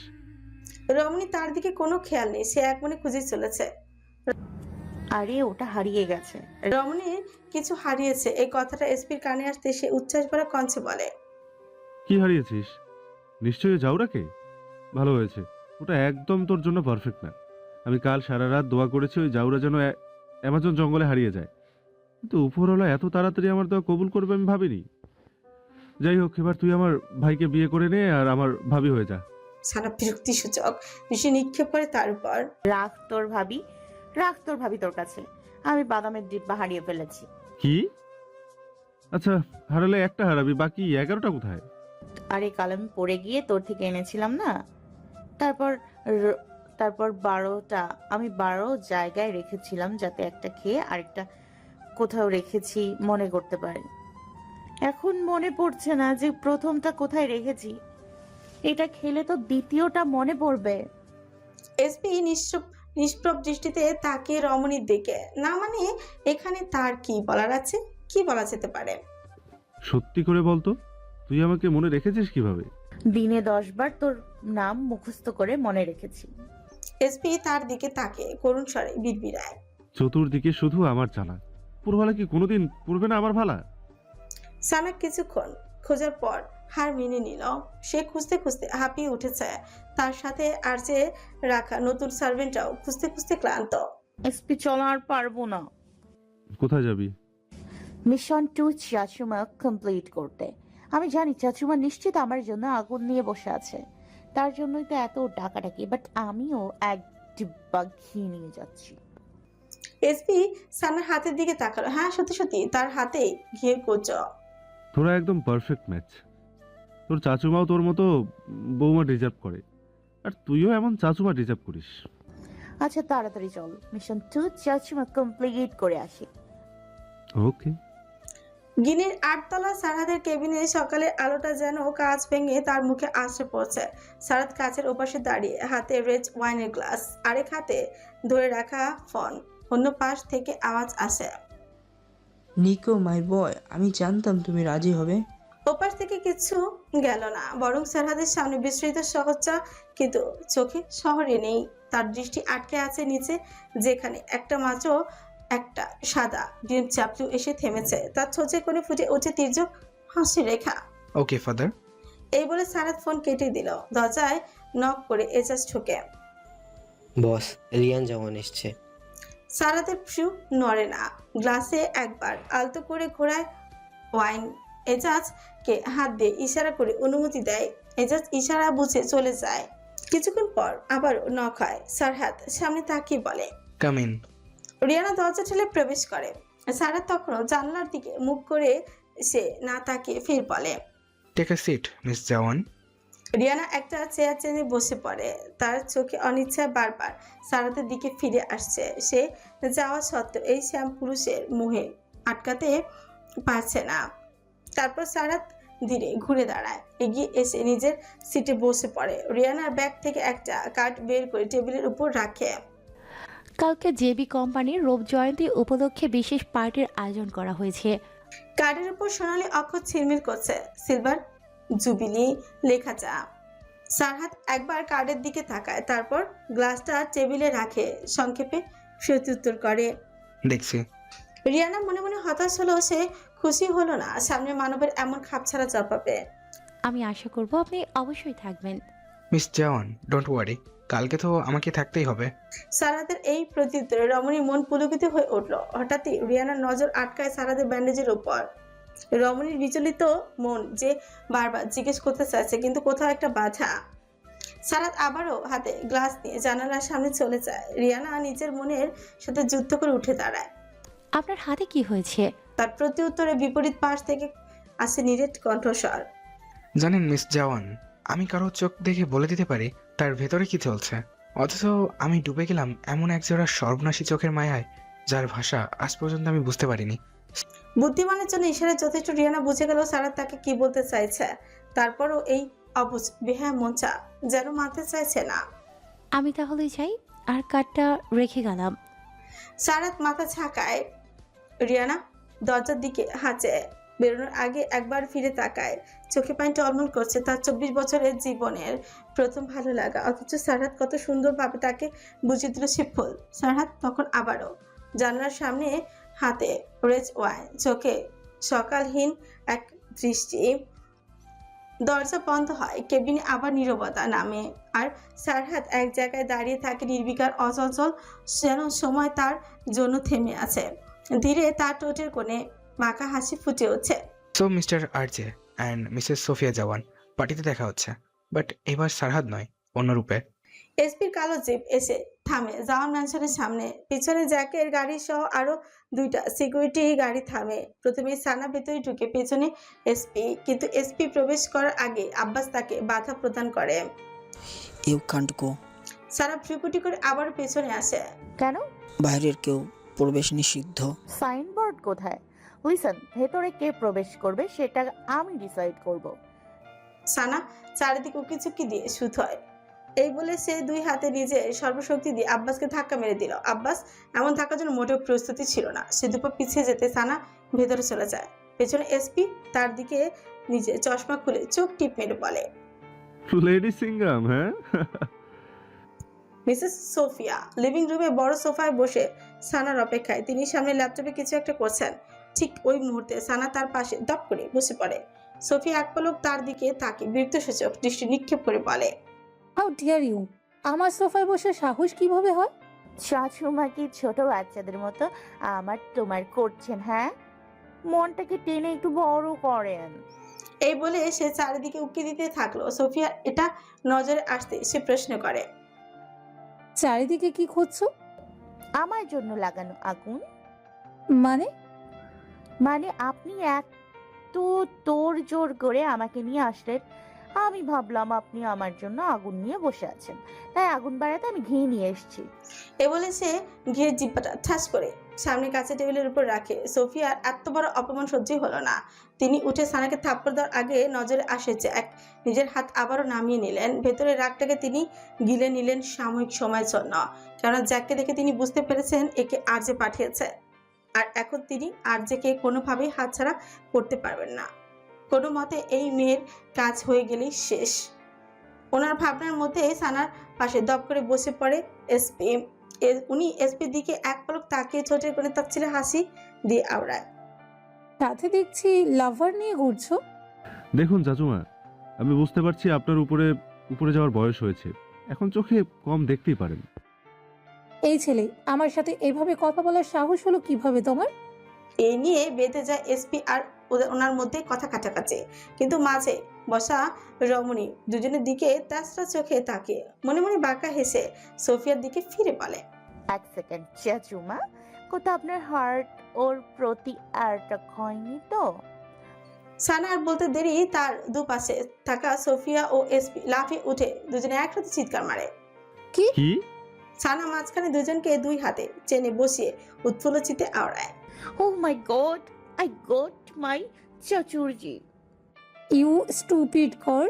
রমণী তার দিকে কোনো খেয়াল নেই, সে এক মনে খুঁজে চলেছে। আরে ওটা হারিয়ে গেছে। রমণীর কিছু হারিয়েছে, এই কথাটা এসপির কানে আসতে সে উচ্ছ্বাস ভরা কণ্ঠে বলে। কি হারিয়েছিস? নিশ্চয়ই জাউরাকে? ভালো হয়েছে, ওটা একদম তোর জন্য পারফেক্ট না। আমি কাল সারা রাত দোয়া করেছি ওই জাউরা যেন অ্যামাজন জঙ্গলে হারিয়ে যায়, কিন্তু উপরওয়ালা এত তাড়াতাড়ি আমার দোয়া কবুল করবে আমি ভাবিনি। যাই হোক, এবার তুই আমার ভাইকে বিয়ে করে নে আর আমার ভাবি হয়ে যা। সানা বিরক্তি সূচক দৃষ্টি নিক্ষেপ করে তার উপর। রাখ তোর ভাবি তোর কাছে। আমি বাদামের ডিব্বা হারিয়ে ফেলেছি। কি? আচ্ছা, হারালে একটা হারাবি, বাকি 11টা কোথায়? আরে কাল আমি পড়ে গিয়ে তোর থেকে এনেছিলাম না। তারপর 12টা আমি 12 জায়গায় রেখেছিলাম, যাতে একটা খেয়ে আরেকটা কোথাও রেখেছি মনে করতে পারি। এখন মনে পড়ছে না যে প্রথমটা কোথায় রেখেছি। এটা খেলে তো দ্বিতীয়টা মনে পড়বে। এসপি নিষ্প্রভ দৃষ্টিতে তাকিয়ে রমণীর দিকে। না মানে এখানে তার কি বলার আছে? কি বলা যেতে পারে? সত্যি করে বলতো, তুই আমাকে মনে রেখেছিস কিভাবে? দিনে 10 বার তোর নাম মুখস্থ করে মনে রেখেছি। এসপি তার দিকে তাকিয়ে করুণ স্বরে বিড়বিড়ায়। চতুর্দিকে শুধু আমার জ্বালা, পুরভালা কি কোনোদিন পড়বে না আমার ভালা? সানা কিছুক্ষণ খোঁজার পর হার মেনে নিল। সে খুঁজতে খুঁজতে হাঁপিয়ে উঠেছে। তার সাথে আর যে রাখা নতুন সার্ভেন্টরাও খুঁজতে খুঁজতে ক্লান্ত। এসপি চলো, আর পারবো না। কোথায় যাবি? মিশন 2 চাচুমা কমপ্লিট করতে। আমি জানি চাচুমা নিশ্চিত আমার জন্য আগুন নিয়ে বসে আছে, তার জন্যই তো এত ডাকাডাকি। বাট আমিও এক ডিব্বা ঘি নিয়ে যাচ্ছি। এসপি সানার হাতের দিকে তাকালো। হ্যাঁ, সত্যি সত্যি তার হাতে ঘিয়ের কোচ। তোরা একদম পারফেক্ট ম্যাচ। তোর চাচুমাও তোর মতো বৌমা ডিজার্ভ করে, আর তুইও এমন চাচুমা ডিজার্ভ করিস। আচ্ছা তাড়াতাড়ি চল, মিশন 2 চাচুমা কমপ্লিট করে আসি। ওকে। গিনের 8তলা সারাদের কেবিনে সকালের আলোটা যেন কাঁচ ভেঙে তার মুখে আছড়ে পড়ছে। সারাদ কাছের ওপাশে দাঁড়িয়ে, হাতে রেড ওয়াইনের গ্লাস, আরেক হাতে ধরে রাখা ফোন। অন্য পাশ থেকে আওয়াজ আসে। নিকো মাই বয়, আমি জানতাম তুমি রাজি হবে। ওপাশ থেকে কিছু গেল না, বরং সারহাদের সামনে বিস্তৃত শহরটা, কিন্তু চোখে শহরে নেই। তার দৃষ্টি আটকে আছে নিচে, যেখানে একটা সাদা ডিম চাপলু এসে থেমেছে। তার ছোঁচে করে ফুটে ওঠে তীর্যক হাসি রেখা। Okay father. এই বলে সারাদ ফোন কেটে দিল। দরজায় নক করে এজাজ ঢুকে। বস, রিয়ান জওয়ান এসছে। সারাদের ফ্রু নড়ে না। গ্লাসে একবার আলতো করে ঘোরায় ওয়াইন। এজাজকে হাত দিয়ে ইশারা করে অনুমতি দেয়। এজাজ ইশারা বুঝে চলে যায়। কিছুক্ষণ পর আবার নক হয়। সারহাদ সামনে তাকিয়ে বলে, কাম ইন। রিয়ানা দরজা ঠেলে প্রবেশ করে। সারহাদ তখনও জানলার দিকে মুখ করে সে না তাকিয়ে ফির বলে, take a seat miss Jawan. Riana একটা চেয়ার টেনে বসে পড়ে। তার চোখে অনিচ্ছা বারবার সারাতের দিকে ফিরে আসছে। সে যাওয়া সত্ত্বেও এই শ্যাম পুরুষের মুহে আটকাতে পারছে না। তারপর সারাত ধীরে ঘুরে দাঁড়ায়, এগিয়ে এসে নিজের সিটে বসে পড়ে। রিয়ানার ব্যাগ থেকে একটা কার্ড বের করে টেবিলের উপর রাখে। কালকে জেবি কোম্পানির রূপ জয়ন্তী উপলক্ষে বিশেষ পার্টির আয়োজন করা হয়েছে। কার্ডের উপর সোনালি অক্ষর ছিলমিল করছে, সিলভার জুবিলি লেখা যা। সারহাত একবার কার্ডের দিকে তাকায়, তারপর গ্লাসটা টেবিলে রাখে, সংক্ষেপে প্রত্যুত্তর করে। দেখছি। রিয়ানা মনে মনে হতাশ হলো, সে খুশি হলো না সামনে মানবের এমন খাপছাড়া জবাবে। আমি আশা করব আপনি অবশ্যই থাকবেন। মিস জওয়ান ডোন্ট ওয়ারি, কালকে তো আমাকে থাকতেই হবে। সারাদের এই প্রত্যুত্তরে রমণীর মন পুলকিত হয়ে উঠল। হঠাৎই রিয়ানার নজর আটকায় সারাদের ব্যান্ডেজের উপর। রমণীর বিচলিত মন যে বারবার জিজ্ঞেস করতে চাইছে, কিন্তু কোথাও একটা বাধা। সারাত আবারও হাতে গ্লাস নিয়ে জানালার সামনে চলে যায়। রিয়ানা নিজের মনের সাথে যুদ্ধ করে উঠে দাঁড়ায়। আপনার হাতে কি হয়েছে? তার প্রত্যুত্তরে বিপরীত পাশ থেকে আসে নিরেট কণ্ঠস্বর। জানেন মিস জওয়ান, আমি কারো চোখ দেখে বলে দিতে পারি তার ভেতরে কি চলছে, অথচ আমি ডুবে গেলাম এমন একজোড়া সর্বনাশী চোখের মায়ায় যার ভাষা আজ পর্যন্ত আমি বুঝতে পারিনি। বুদ্ধিমানের জন্য ইশারায় যথেষ্ট। রিয়ানা বুঝে গেল সারাত তাকে কি বলতে চাইছে। তারপরও এই অবুঝ বেহায়া মনটা যেন মানতে চাইছে না। আমি তাহলে যাই, আর কার্ডটা রেখে গেলাম। সারাত মাথা ঝাঁকায়। রিয়ানা দরজার দিকে হাঁচে। বেরোনোর আগে একবার ফিরে তাকায়, চোখে পানি টলমল করছে। তার 24 বছরের জীবনের প্রথম ভালো লাগা, অথচ সারাত কত সুন্দরভাবে তাকে বুঝিয়ে দিল সে ফুল। সারাত তখন আবারও জানলার সামনে, হাতে রেড ওয়াইন, চোখে সকালহীন এক দৃষ্টি। দরজা বন্ধ হয়, কেবিনে আবার নীরবতা নামে। আর সারহাত এক জায়গায় দাঁড়িয়ে থাকে, নির্বিকার, অচঞ্চল, যেন সময় তার জন্য থেমে আছে। ধীরে তার ঠোঁটের কোণে বাঁকা হাসি ফুটে উঠছে। So mister RJ and Mrs Sophia Jawan, পার্টিতে দেখা হচ্ছে, বাট এবার সারহাদ নয়, অন্য রূপে। এসপির কালো জিপ এসে থামে জাওয়ান ম্যানশনের সামনে। পিছনে জ্যাকের গাড়ি সহ আরো 2টা সিকিউরিটি গাড়ি থামে। প্রথমে সানা ভেতরে ঢুকে, পেছনে এসপি। কিন্তু এসপি প্রবেশ করার আগে আব্বাস তাকে বাধা প্রদান করে। ইউ কান্ট গো। সারা ভ্রুকুটি করে আবার পেছনে আসে। কেন? বাইরের কেউ প্রবেশ নিষিদ্ধ। সাইনবোর্ড কোথায়? লিসন, ভেতরে কে প্রবেশ করবে সেটা আমি ডিসাইড করব। সানা চারিদিকে উকি চুকি দিয়ে শুধয়। এই বলে সে 2 হাতে নিজে সর্বশক্তি দিয়ে আব্বাসকে ধাক্কা মেরে দিল। আব্বাস এমন ধাক্কার জন্য মোটেও প্রস্তুতি ছিল না। সে দুপা পিছিয়ে যেতে সানা ভেতরে চলে যায়। পেছনে এসপি তার দিকে নিজে চশমা খুলে চোখ টিপ মেরে বলে, লেডি সিঙ্গাম, হ্যাঁ? মিসেস সোফিয়া লিভিং রুমে বড় সোফায় বসে সানার অপেক্ষায়। তিনি সামনে ল্যাপটপে কিছু একটা করছেন। ঠিক ওই মুহূর্তে সানা তার পাশে দপ করে বসে পড়ে। সোফিয়া এক পলক তার দিকে তাকে বিরক্তসূচক দৃষ্টি নিক্ষেপ করে বলে, হাউ ডিয়ার ইউ! আমার সোফায় বসে সাহস কিভাবে হয়? শাশুমা কি ছোট বাচ্চাদের মতো আমার তোমার করছেন? হ্যাঁ, মনটাকে টেনে একটু বড় করেন। এই বলে সে চারিদিকে উকি দিতে থাকলো। সোফিয়া এটা নজরে আসতে সে প্রশ্ন করে, চারিদিকে কি খুঁজছো? আমার জন্য লাগানো আগুন। মানে আপনি এত তোর জোর করে আমাকে নিয়ে আসলেন, আমি ভাবলাম আপনি আমার জন্য আগুন নিয়ে বসে আছেন, তাই আগুন বাড়াতে আমি ঘি নিয়ে এসেছি। এ বলে সে ঘিয়ের জিব্বাটা ঠাস করে সামনে কাছে টেবিলের উপর রাখে। সোফিয়ার এত বড় অপমান সহ্যই হলো না। তিনি উঠে সানাকে থাপ্পড় দেওয়ার আগে নজরে আসে জ্যাক। নিজের হাত আবারও নামিয়ে নিলেন। ভেতরে রাগটাকে তিনি গিলে নিলেন সাময়িক সময়ের জন্য। কেননা জ্যাককে দেখে তিনি বুঝতে পেরেছেন একে আরজে পাঠিয়েছে। আর এখন তিনি আরজেকে কোনোভাবেই হাতছাড়া করতে পারবেন না। কোনো মতে এই মেয়ের কাজ হয়ে গেলেই শেষ। ওনার ভাবনার মধ্যে সানার পাশে দপ করে বসে পড়ে এসপি। উনি এসপির দিকে এক পলক তাকিয়ে ছোটের কোণে তাচ্ছিলে হাসি দিয়ে আওড়ায়, সাথে দেখছি লাভার নিয়ে ঘুরছো। দেখুন চাচুমা, আমি বুঝতে পারছি আপনার উপরে যাওয়ার বয়স হয়েছে, এখন চোখে কম দেখতেই পারেন। এই ছেলে আমার সাথে এভাবে কথা বলার সাহস হলো কিভাবে তোমার? এই নিয়ে বেঁধে যায় এসপি আর ওনার মধ্যে কথা কাটাকাটি। কিন্তু মাঝে বসা রমণী দুজনের দিকে তেসরা চোখে তাকিয়ে মনে মনে বাঁকা হেসে সোফিয়ার দিকে ফিরে বলে, এক সেকেন্ড চাচুমা, কোথাও আপনার হার্ট ওর প্রতি অ্যাট্রাক্ট হয়নি তো? সানা আর বলতে দেরি তার দুপাশে থাকা সোফিয়া ও এসপি লাফিয়ে উঠে দুজনে একসাথে চিৎকার মারে। কি? সানা মাঝখানে দুজনকে দুই হাতে চেনে বসিয়ে উৎফুল্ল চিতে আওড়ায়। Oh my God, I got my চাচুরজি। ইউ স্টুপিড কর।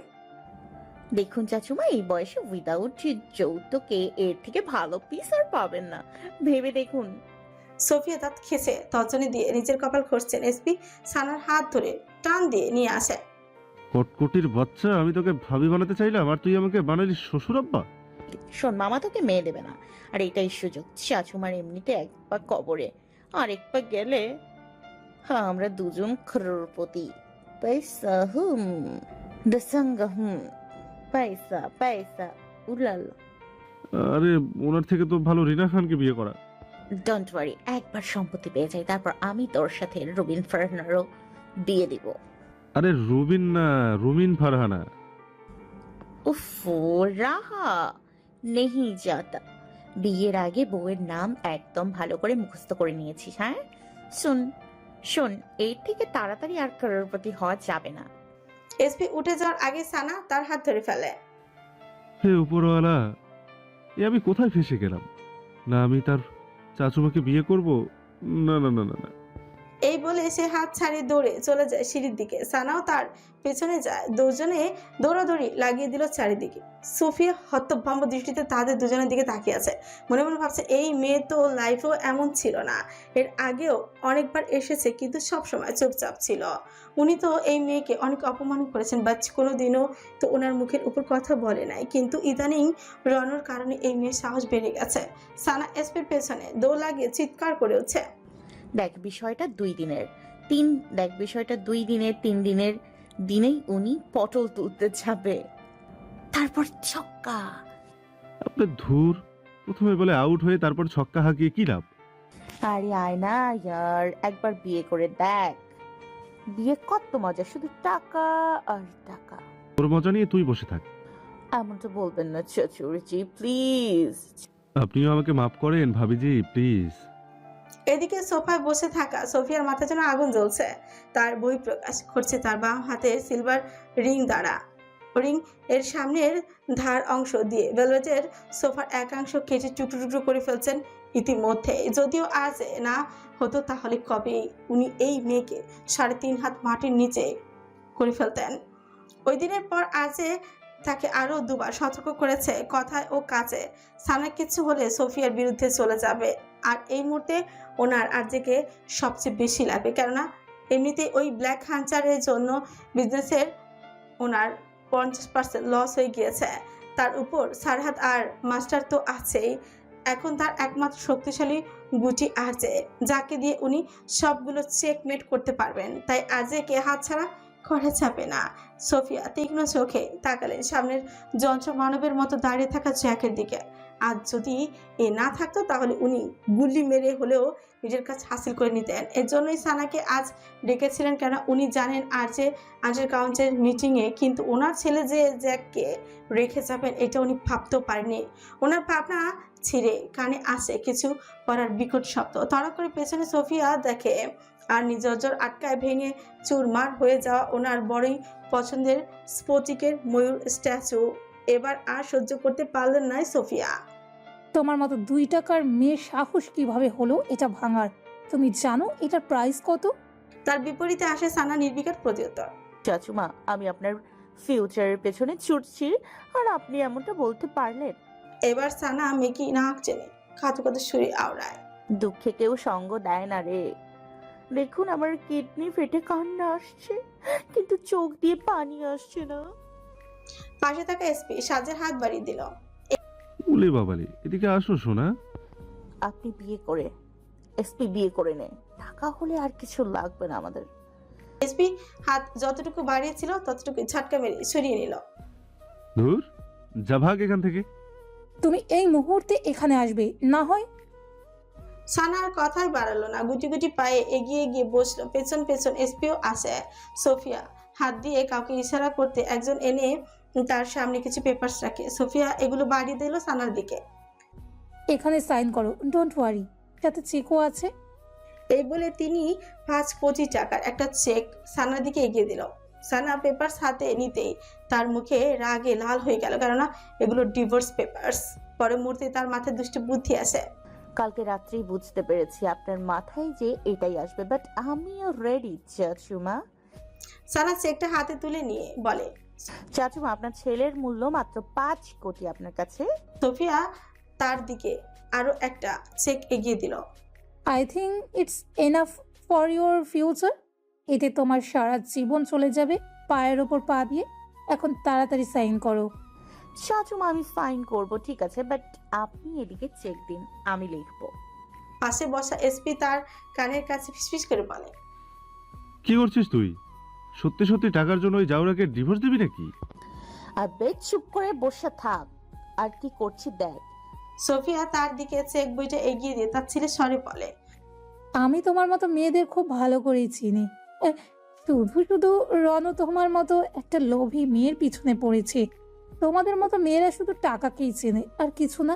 দেখুন চাচুমা, এই বয়সে উইদাউট যৌতুকে এর থেকে ভালো পিস আর পাবেন না, ভেবে দেখুন। সোফিয়া দাঁত খেসে তর্জনী দিয়ে নিজের কপাল খসছেন। এসপি সানার হাত ধরে টান দিয়ে নিয়ে আসে। কটকটির বাচ্চা, আমি তোকে ভাবি বানাতে চাইলাম আর তুই আমাকে বানালি শ্বশুর আব্বা। শোন, মামা তোকে মেয়ে দেবে না, আর এটাই সুযোগ। চাচুমার এমনিতে এক পা কবরে, আর এক পা গেলে হ্যাঁ আমরা দুজন crorepoti। পয়সা দসঙ্গ পয়সা পয়সা উলালা। আরে ওনার থেকে তো ভালো রিনা খানকে বিয়ে করা। ডোন্ট ওয়ারি, একবার সম্পত্তি পেয়ে যাই, তারপর আমি তোর সাথে রবিন ফারহানারও বিয়ে দিব। আরে রুবিন না, রুমিন ফারহানা। উফ, রাহা নেহি যাতা। বিয়ের আগে বউয়ের নাম একদম ভালো করে মুখস্থ করে নিয়েছিস? হ্যাঁ, শোন শোন, এর থেকে তাড়াতাড়ি আর crorepoti হওয়া যাবে না। এসপি উঠে যাওয়ার আগে সানা তার হাত ধরে ফেলে। হে উপরওয়ালা, এ আমি কোথায় ফেসে গেলাম? না আমি তার চাচুমাকে বিয়ে করব? না না না না না। এই বলে সে হাত ছাড়িয়ে দৌড়ে চলে যায় সিঁড়ির দিকে। সানাও তার পেছনে যায়। দুজনে দৌড়াদৌড়ি লাগিয়ে দিল চারিদিকে। সোফিয়া হতভম্ব দৃষ্টিতে তাদের দুজনের দিকে তাকিয়ে আছে। মনে মনে ভাবছে, এই মেয়ে তো লাইফেও এমন ছিল না। এর আগেও অনেকবার এসেছে, কিন্তু সবসময় চুপচাপ ছিল। উনি তো এই মেয়েকে অনেক অপমান করেছেন, বাট কোনোদিনও তো ওনার মুখের উপর কথা বলে নাই। কিন্তু ইদানিং রণর কারণে এই মেয়ের সাহস বেড়ে গেছে। সানা এসপির পেছনে দৌড় লাগিয়ে চিৎকার করে উঠছে, দেখ বিষয়টা 2 দিনের, 3 দিনের দিনেই উনি পটল তুলতে যাবে, তারপর ছক্কা। আপনি ধুর, প্রথমে বলে আউট হয়ে তারপর ছক্কা হাঁকিয়ে কি লাভ? আরে আয়না ইয়ার, একবার বিয়ে করে দেখ। বিয়ে কত মজা, শুধু টাকা আর টাকা। তোর মজা নিয়ে তুই বসে থাক। এমনটা বলবেন না চাচুরজি, প্লিজ। আপনিও আমাকে মাফ করেন ভাবিজি, প্লিজ। এদিকে সোফায় বসে থাকা সোফিয়ার মাথা যেন আগুন জ্বলছে। তার বই প্রকাশ করছে তার বাম হাতের সিলভার রিং দ্বারা। রিং এর সামনের ধার অংশ দিয়ে ভেলভেটের সোফার একাংশ কেটে টুকরো টুকরো করে ফেলছেন ইতিমধ্যে। যদিও আজ না হতো তাহলে কবে উনি এই মেয়েকে 3.5 হাত মাটির নিচে করে ফেলতেন। ওই দিনের পর আজে তাকে আরো 2বার সতর্ক করেছে কথায় ও কাজে। সানা কিছু হলে সোফিয়ার বিরুদ্ধে চলে যাবে। আর এই মুহূর্তে ওনার আর্জেকে সবচেয়ে বেশি লাগবে, কেননা এমনিতে ওই ব্ল্যাক হাঞ্চারের জন্য বিজনেসের ওনার 50% লস হয়ে গিয়েছে। তার উপর সারহাদ আর মাস্টার তো আছেই। এখন তার একমাত্র শক্তিশালী গুটি আর্জে, যাকে দিয়ে উনি সবগুলো চেকমেট করতে পারবেন। তাই আর্জেকে হাতছাড়া করা যাবে না। সোফিয়া তীক্ষ্ণ চোখে তাকালেন সামনের যন্ত্র মানবের মতো দাঁড়িয়ে থাকা জ্যাকের দিকে। আজ যদি এ না থাকতো তাহলে উনি গুলি মেরে হলেও নিজের কাজ হাসিল করে নিতেন। এর জন্যই সানাকে আজ ডেকেছিলেন, কেন উনি জানেন আজের কাউন্সিলের মিটিংয়ে কিন্তু ওনার ছেলে যে জ্যাককে রেখে যাবেন এটা উনি ভাবতেও পারেননি। ওনার ভাবনা ছিঁড়ে কানে আসে কিছু পড়ার বিকট শব্দ। তাড়া করে পেছনে সোফিয়া দেখে আর নিজর আটকায় ভেঙে চুরমার হয়ে যাওয়া ওনার বড়ই পছন্দের স্ফটিকের ময়ূর স্ট্যাচু। এবার আর সহ্য করতে পারলেন না সোফিয়া। তোমার মতো 2 টাকার মেয়ের সাহস কিভাবে হলো এটা ভাঙার? তুমি জানো এটার প্রাইস কত? তার বিপরীতে আসে সানা নির্বিকার প্রত্যুত্তর। চাচুমা, আমি আপনার ফিউচারের পেছনে ছুটছি আর আপনি এমনটা বলতে পারলেন? এবার সানা মেকি নাক চেনে খাতো খাতো সুরে আওড়ায়, দুঃখে কেউ সঙ্গ দেয় না রে। দেখুন আমার কিডনি ফেটে কান্না আসছে, কিন্তু চোখ দিয়ে পানি আসছে না। পাশে থাকা এসপি সাজের হাত বাড়িয়ে দিল। উলে বাবালি, এদিকে আসো শোনা। আপনি এসপি বিয়ে করে নে, টাকা হলে আর কিছু লাগবে না আমাদের। এসপি হাত যতটুকু বাড়িয়েছিল ততটুকু ঝটকা মেরে সরিয়ে নিল। ধুর, যা ভাগ এখান থেকে। তুমি এই মুহূর্তে এখানে আসবে, না হয়। সানার কথাই বাড়ালো না, গুটি গুটি পায়ে এগিয়ে গিয়ে বসলো। পেছন পেছন এসপিও আসে। সোফিয়া হাত দিয়ে কাউকে ইশারা করতে একজন এনে তার সামনে কিছু পেপারস রাখে। সোফিয়া এগুলো বাড়িয়ে দিল সানার দিকে। এখানে সাইন করো, ডোন্ট ওয়ারি, সাথে চেকও আছে। এই বলে তিনি 5 কোটি টাকার একটা চেক সানার দিকে এগিয়ে দিল। সানা পেপারস হাতে নিতেই তার মুখে রাগে লাল হয়ে গেল, কেননা এগুলো ডিভোর্স পেপারস। পরে মুহূর্তে তার মাথায় দুষ্টি বুদ্ধি আসে। কালকে রাত্রেই বুঝতে পেরেছি আপনার মাথায় যে এটাই আসবে, বাট আমিও রেডি চাচুমা। সানা চেকটা হাতে তুলে নিয়ে বলে, চাচুমা আপনার ছেলের মূল্য মাত্র 5 কোটি আপনার কাছে। সোফিয়া তার দিকে আরো একটা চেক এগিয়ে দিল। I think it's enough for your future. এতে তোমার সারা জীবন চলে যাবে পায়ের ওপর পা দিয়ে। এখন তাড়াতাড়ি সাইন করো। চাচুমা আমি সাইন করব, ঠিক আছে, বাট আপনি এদিকে চেক দিন, আমি লিখবো। পাশে বসা এসপি তার কানের কাছে ফিসফিস করে বলে, কি করছিস তুই? সত্যি সত্যি টাকার জন্য ওই জাউরাকে ডিভোর্স দিবি নাকি? আবে চুপ করে বসে থাক, আর কি করছি দেখ। সোফিয়া তার দিকে চেক বইটা এগিয়ে দিয়ে তার ছেলে স্বরে বলে, আমি তোমার মতো মেয়েদের খুব ভালো করেই চিনি। শুধু শুধু রনু তোমার মতো একটা লোভী মেয়ের পিছনে পড়েছে। তোমাদের মতো মেয়েরা শুধু টাকাকেই চেনে আর কিছু না।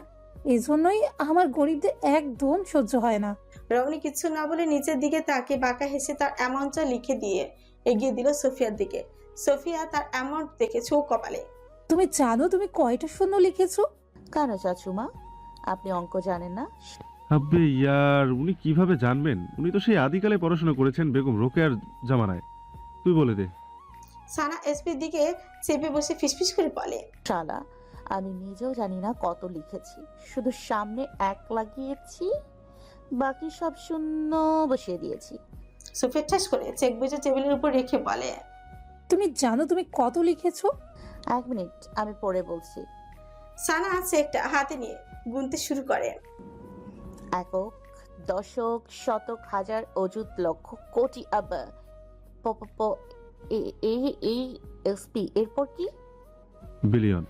এজন্যই আমার গরিবদের একদম সহ্য হয় না। রমণী কিছু না বলে নিচের দিকে তাকে বাঁকা হেসে তার অ্যামাউন্টটা লিখে দিয়ে এগিয়ে দিল সোফিয়ার দিকে। সোফিয়া তার অ্যামাউন্ট দেখে চোখ কপালে। তুমি জানো তুমি কয়টা শূন্য লিখেছো? কেন চাচুমা, আপনি অঙ্ক জানেন না? আব্বে ইয়ার, উনি কিভাবে জানবেন? উনি তো সেই আদিকালে পড়াশোনা করেছেন বেগম রোকেয়ার জামানায়। তুই বলে দে। সানা এসপির দিকে চেপে বসে ফিসফিস করে বলে, শালা, আমি নিজেও জানি না কত লিখেছি, শুধু সামনে 1 লাগিয়েছি, বাকি সব শূন্য বসিয়ে দিয়েছি। সোফিয়া ঠাস করে চেক বইটা টেবিলের উপর রেখে বলে, তুমি জানো তুমি কত লিখেছো? 1 মিনিট, আমি পড়ে বলছি। সানা চেকটা হাতে নিয়ে গুনতে শুরু করে। একক, দশক, শতক, হাজার, অযুত, লক্ষ, কোটি, আবার এসপি, এরপর কি? বিলিয়ন।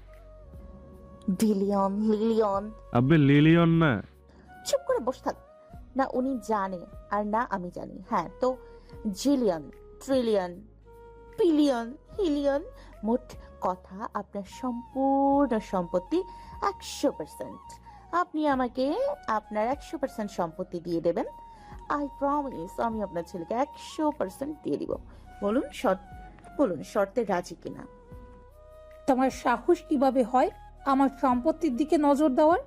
বিলিয়ন, লিলিয়ন। আব্বে লিলিয়ন না। চুপ করে বসে থাক। না উনি জানে আর না আমি জানি। হ্যাঁ তো জিলিয়ন, ট্রিলিয়ন, বিলিয়ন, হিলিয়ন, মোট কথা আপনার সম্পূর্ণ সম্পত্তি 100%। আপনি আমাকে আপনার 100% সম্পত্তি দিয়ে দেবেন। আই প্রমিস আমি আপনার ছেলেকে 100% দিয়ে দিব। বলুন শর্তে রাজি কিনা? তোমার সাহস কিভাবে হয় আমার সম্পত্তির দিকে নজর দেওয়ার?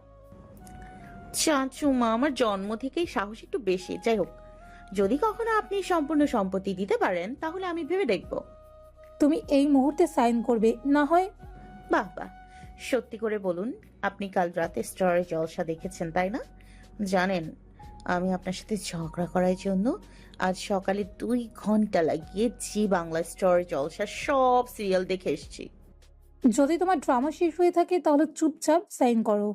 চাচুমা আমার জন্ম থেকেই সাহস একটু বেশি। যাই হোক, যদি কখনো আপনি সম্পূর্ণ সম্পত্তি দিতে পারেন তাহলে আমি ভেবে দেখব। তুমি এই মুহূর্তে সাইন করবে, না হয়? বাহ বাহ, সত্যি করে বলুন, আপনি কাল রাতে স্টারে জলসা দেখেছেন তাই না? জানেন আমি আপনার সাথে ঝগড়া করার জন্য আজ সকালে 2 ঘন্টা লাগিয়ে জি বাংলা স্টার জলসা সব সিরিয়াল দেখে এসেছি। যদি তোমার ড্রামা শেষ হয়ে থাকে তাহলে চুপচাপ সাইন করো।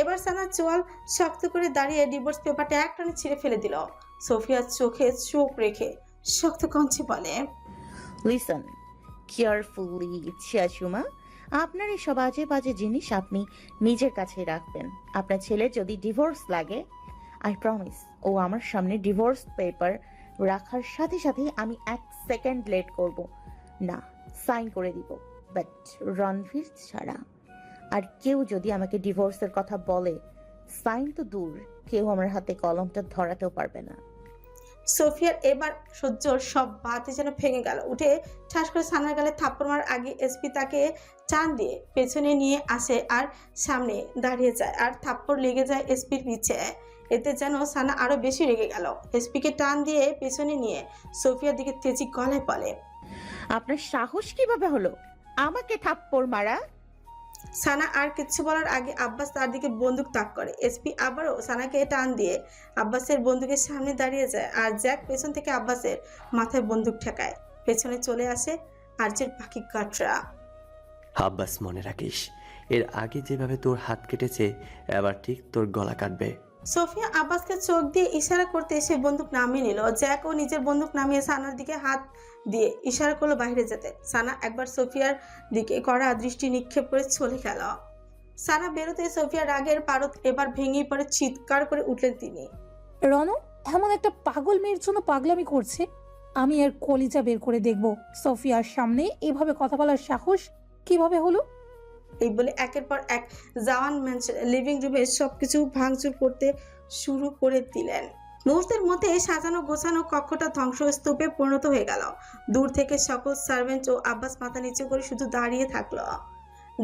এবার সানা চোয়াল শক্ত করে দাঁড়িয়ে ডিভোর্স পেপারটা একটানে ছিঁড়ে ফেলে দিল। সোফিয়ার চোখে চোখ রেখে শক্ত কঞ্চে বলে, লিসন কেয়ারফুলি চাচুমা, আপনার এই সব বাজে বাজে জিনিস আপনি নিজের কাছে রাখবেন। আপনার ছেলে যদি ডিভোর্স লাগে, আই প্রমিস ও আমার সামনে ডিভোর্স পেপার রাখার সাথে সাথে আমি 1 সেকেন্ড লেট করব না, সাইন করে দিব। বাট রণবীর ছাড়া আর কেউ যদি আমাকে ডিভোর্সের কথা বলে, সাইন তো দূর, কেউ আমার হাতে কলমটা ধরাতেও পারবে না। সোফিয়ার এবার সহ্যর সব বাতি যেন ভেঙে গেল। উঠে ঠাস করে সানার গালে থাপ্পড় মারার আগে এসপি তাকে টান দিয়ে পেছনে নিয়ে আসে আর সামনে দাঁড়িয়ে যায়, আর থাপ্পড় লেগে যায় এসপির পিছে। এতে যেন সানা আরো বেশি রেগে গেল। এসপিকে টান দিয়ে পেছনে নিয়ে সোফিয়ার দিকে তেজি গলায় বলে, আপনার সাহস কিভাবে হলো আমাকে থাপ্পড় মারা? সানা আর কিছু বলার আগে আব্বাস তার দিকে বন্দুক তাক করে। এসপি আবারও সানাকে টান দিয়ে আব্বাসের বন্দুকের সামনে দাঁড়িয়ে যায়, আর জ্যাক পেছন থেকে আব্বাসের মাথায় বন্দুক ঠেকায়। পেছনে চলে আসে আর্যের বাকি গার্ডরা। আব্বাস মনে রাখিস, এর আগে যেভাবে তোর হাত কেটেছে এবার ঠিক তোর গলা কাটবে। সোফিয়া আব্বাসকে চোখ দিয়ে ইশারা করতে এসে বন্দুক নামিয়ে নিল। জ্যাকও নিজের বন্দুক নামিয়ে সানার দিকে হাত দিয়ে ইশারা করলো বাইরে যেতে। সানা একবার সোফিয়ার দিকে কড়া দৃষ্টি নিক্ষেপ করে চলে গেল। সানা বেরোতে সোফিয়ার রাগের পারদ এবার ভেঙে পড়ে চিৎকার করে উঠলেন তিনি। রনু এমন একটা পাগল মেয়ের জন্য পাগলামি করছে, আমি এর কলিজা বের করে দেখব সোফিয়ার সামনে এভাবে কথা বলার সাহস কিভাবে হলো। এই বলে একের পর এক জাওয়ান ম্যানশন লিভিং রুমে সবকিছু ভাঙচুর করতে শুরু করে দিলেন। মুহূর্তের মধ্যে সাজানো গোছানো কক্ষটা ধ্বংসস্তূপে পরিণত হয়ে গেল। দূর থেকে সকল সার্ভেন্ট ও আব্বাস মাথা নিচু করে শুধু দাঁড়িয়ে থাকলো।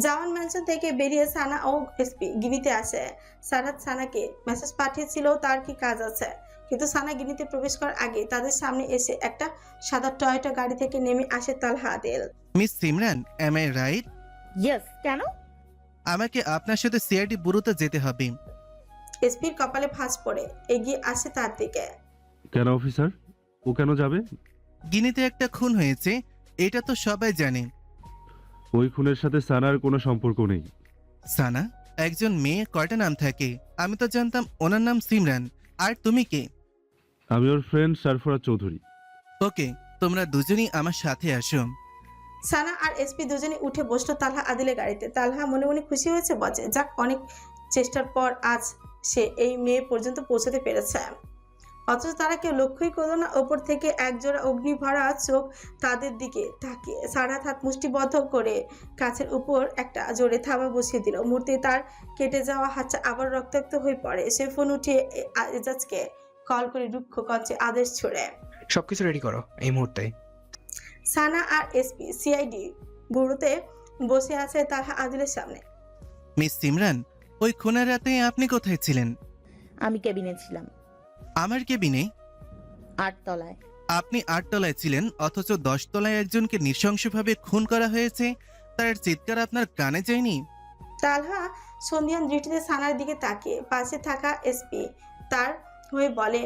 জাওয়ান ম্যানশন থেকে বেরিয়ে সানা ও এসপি গিনিতে আসে। সারাত সানাকে মেসেজ পাঠিয়েছিল তার কি কাজ আছে, কিন্তু সানা গিনিতে প্রবেশ করার আগে তাদের সামনে এসে একটা সাদা টয়োটা গাড়ি থেকে নেমে আসে Talha Adel. Miss Simran, am I right? Yes, কেন? আমাকে আপনার সাথে সিআইডি ব্যুরোতে যেতে হবে। এসপির কপালে ভাঁজ পড়ে এগিয়ে আসে তার দিকে। কেন অফিসার, ও কেন যাবে? গিনিতে একটা খুন হয়েছে, এটা তো সবাই জানে। ওই খুনের সাথে সানার কোনো সম্পর্ক নেই। সানা একজন মেয়ে, কয়টা নাম থাকে? আমি তো জানতাম ওনার নাম সিমরান। আর তুমি কে? আমি ওর ফ্রেন্ড সরফরাজ চৌধুরী। ওকে, তোমরা দুজনেই আমার সাথে আসো। সানা আর এসপি দুজনে উঠে বসলো তালহা আদিলের গাড়িতে। তালহা মনে মনে খুশি হয়েছে বটে, যাক অনেক চেষ্টার পর আজ সে এই মেয়ে পর্যন্ত পৌঁছতে পেরেছে। অথচ তারা কেউ লক্ষ্যই করলো না ওপর থেকে একজোড়া অগ্নিভরা চোখ তাদের দিকে তাকিয়ে। সারাত হাত মুষ্টিবদ্ধ করে কাছের উপর একটা জোরে থাবা বসিয়ে দিল। মুহূর্তে তার কেটে যাওয়া হাতটা আবার রক্তাক্ত হয়ে পড়ে। সে ফোন উঠিয়ে এজাজকে কল করে রুক্ষ কঞ্চে আদেশ ছড়ে, সবকিছু রেডি করো এই মুহূর্তে। সানা আর এসপি সিআইডি ব্যুরোতে বসে আছে তালহা আদিলের সামনে। মিস সিমরান, ওই খুনের রাতে আপনি কোথায় ছিলেন? আমি কেবিনে ছিলাম, আমার কেবিনে। 8 তলায়। আপনি 8 তলায় ছিলেন, অথচ 10 তলায় একজনকে নৃশংসভাবে খুন করা হয়েছে, তার চিৎকার আপনার কানে যায়নি? তালহা সন্ধিয়ান দৃষ্টিতে সানার দিকে তাকিয়ে পাশে থাকা এসপি তার হয়ে বলে,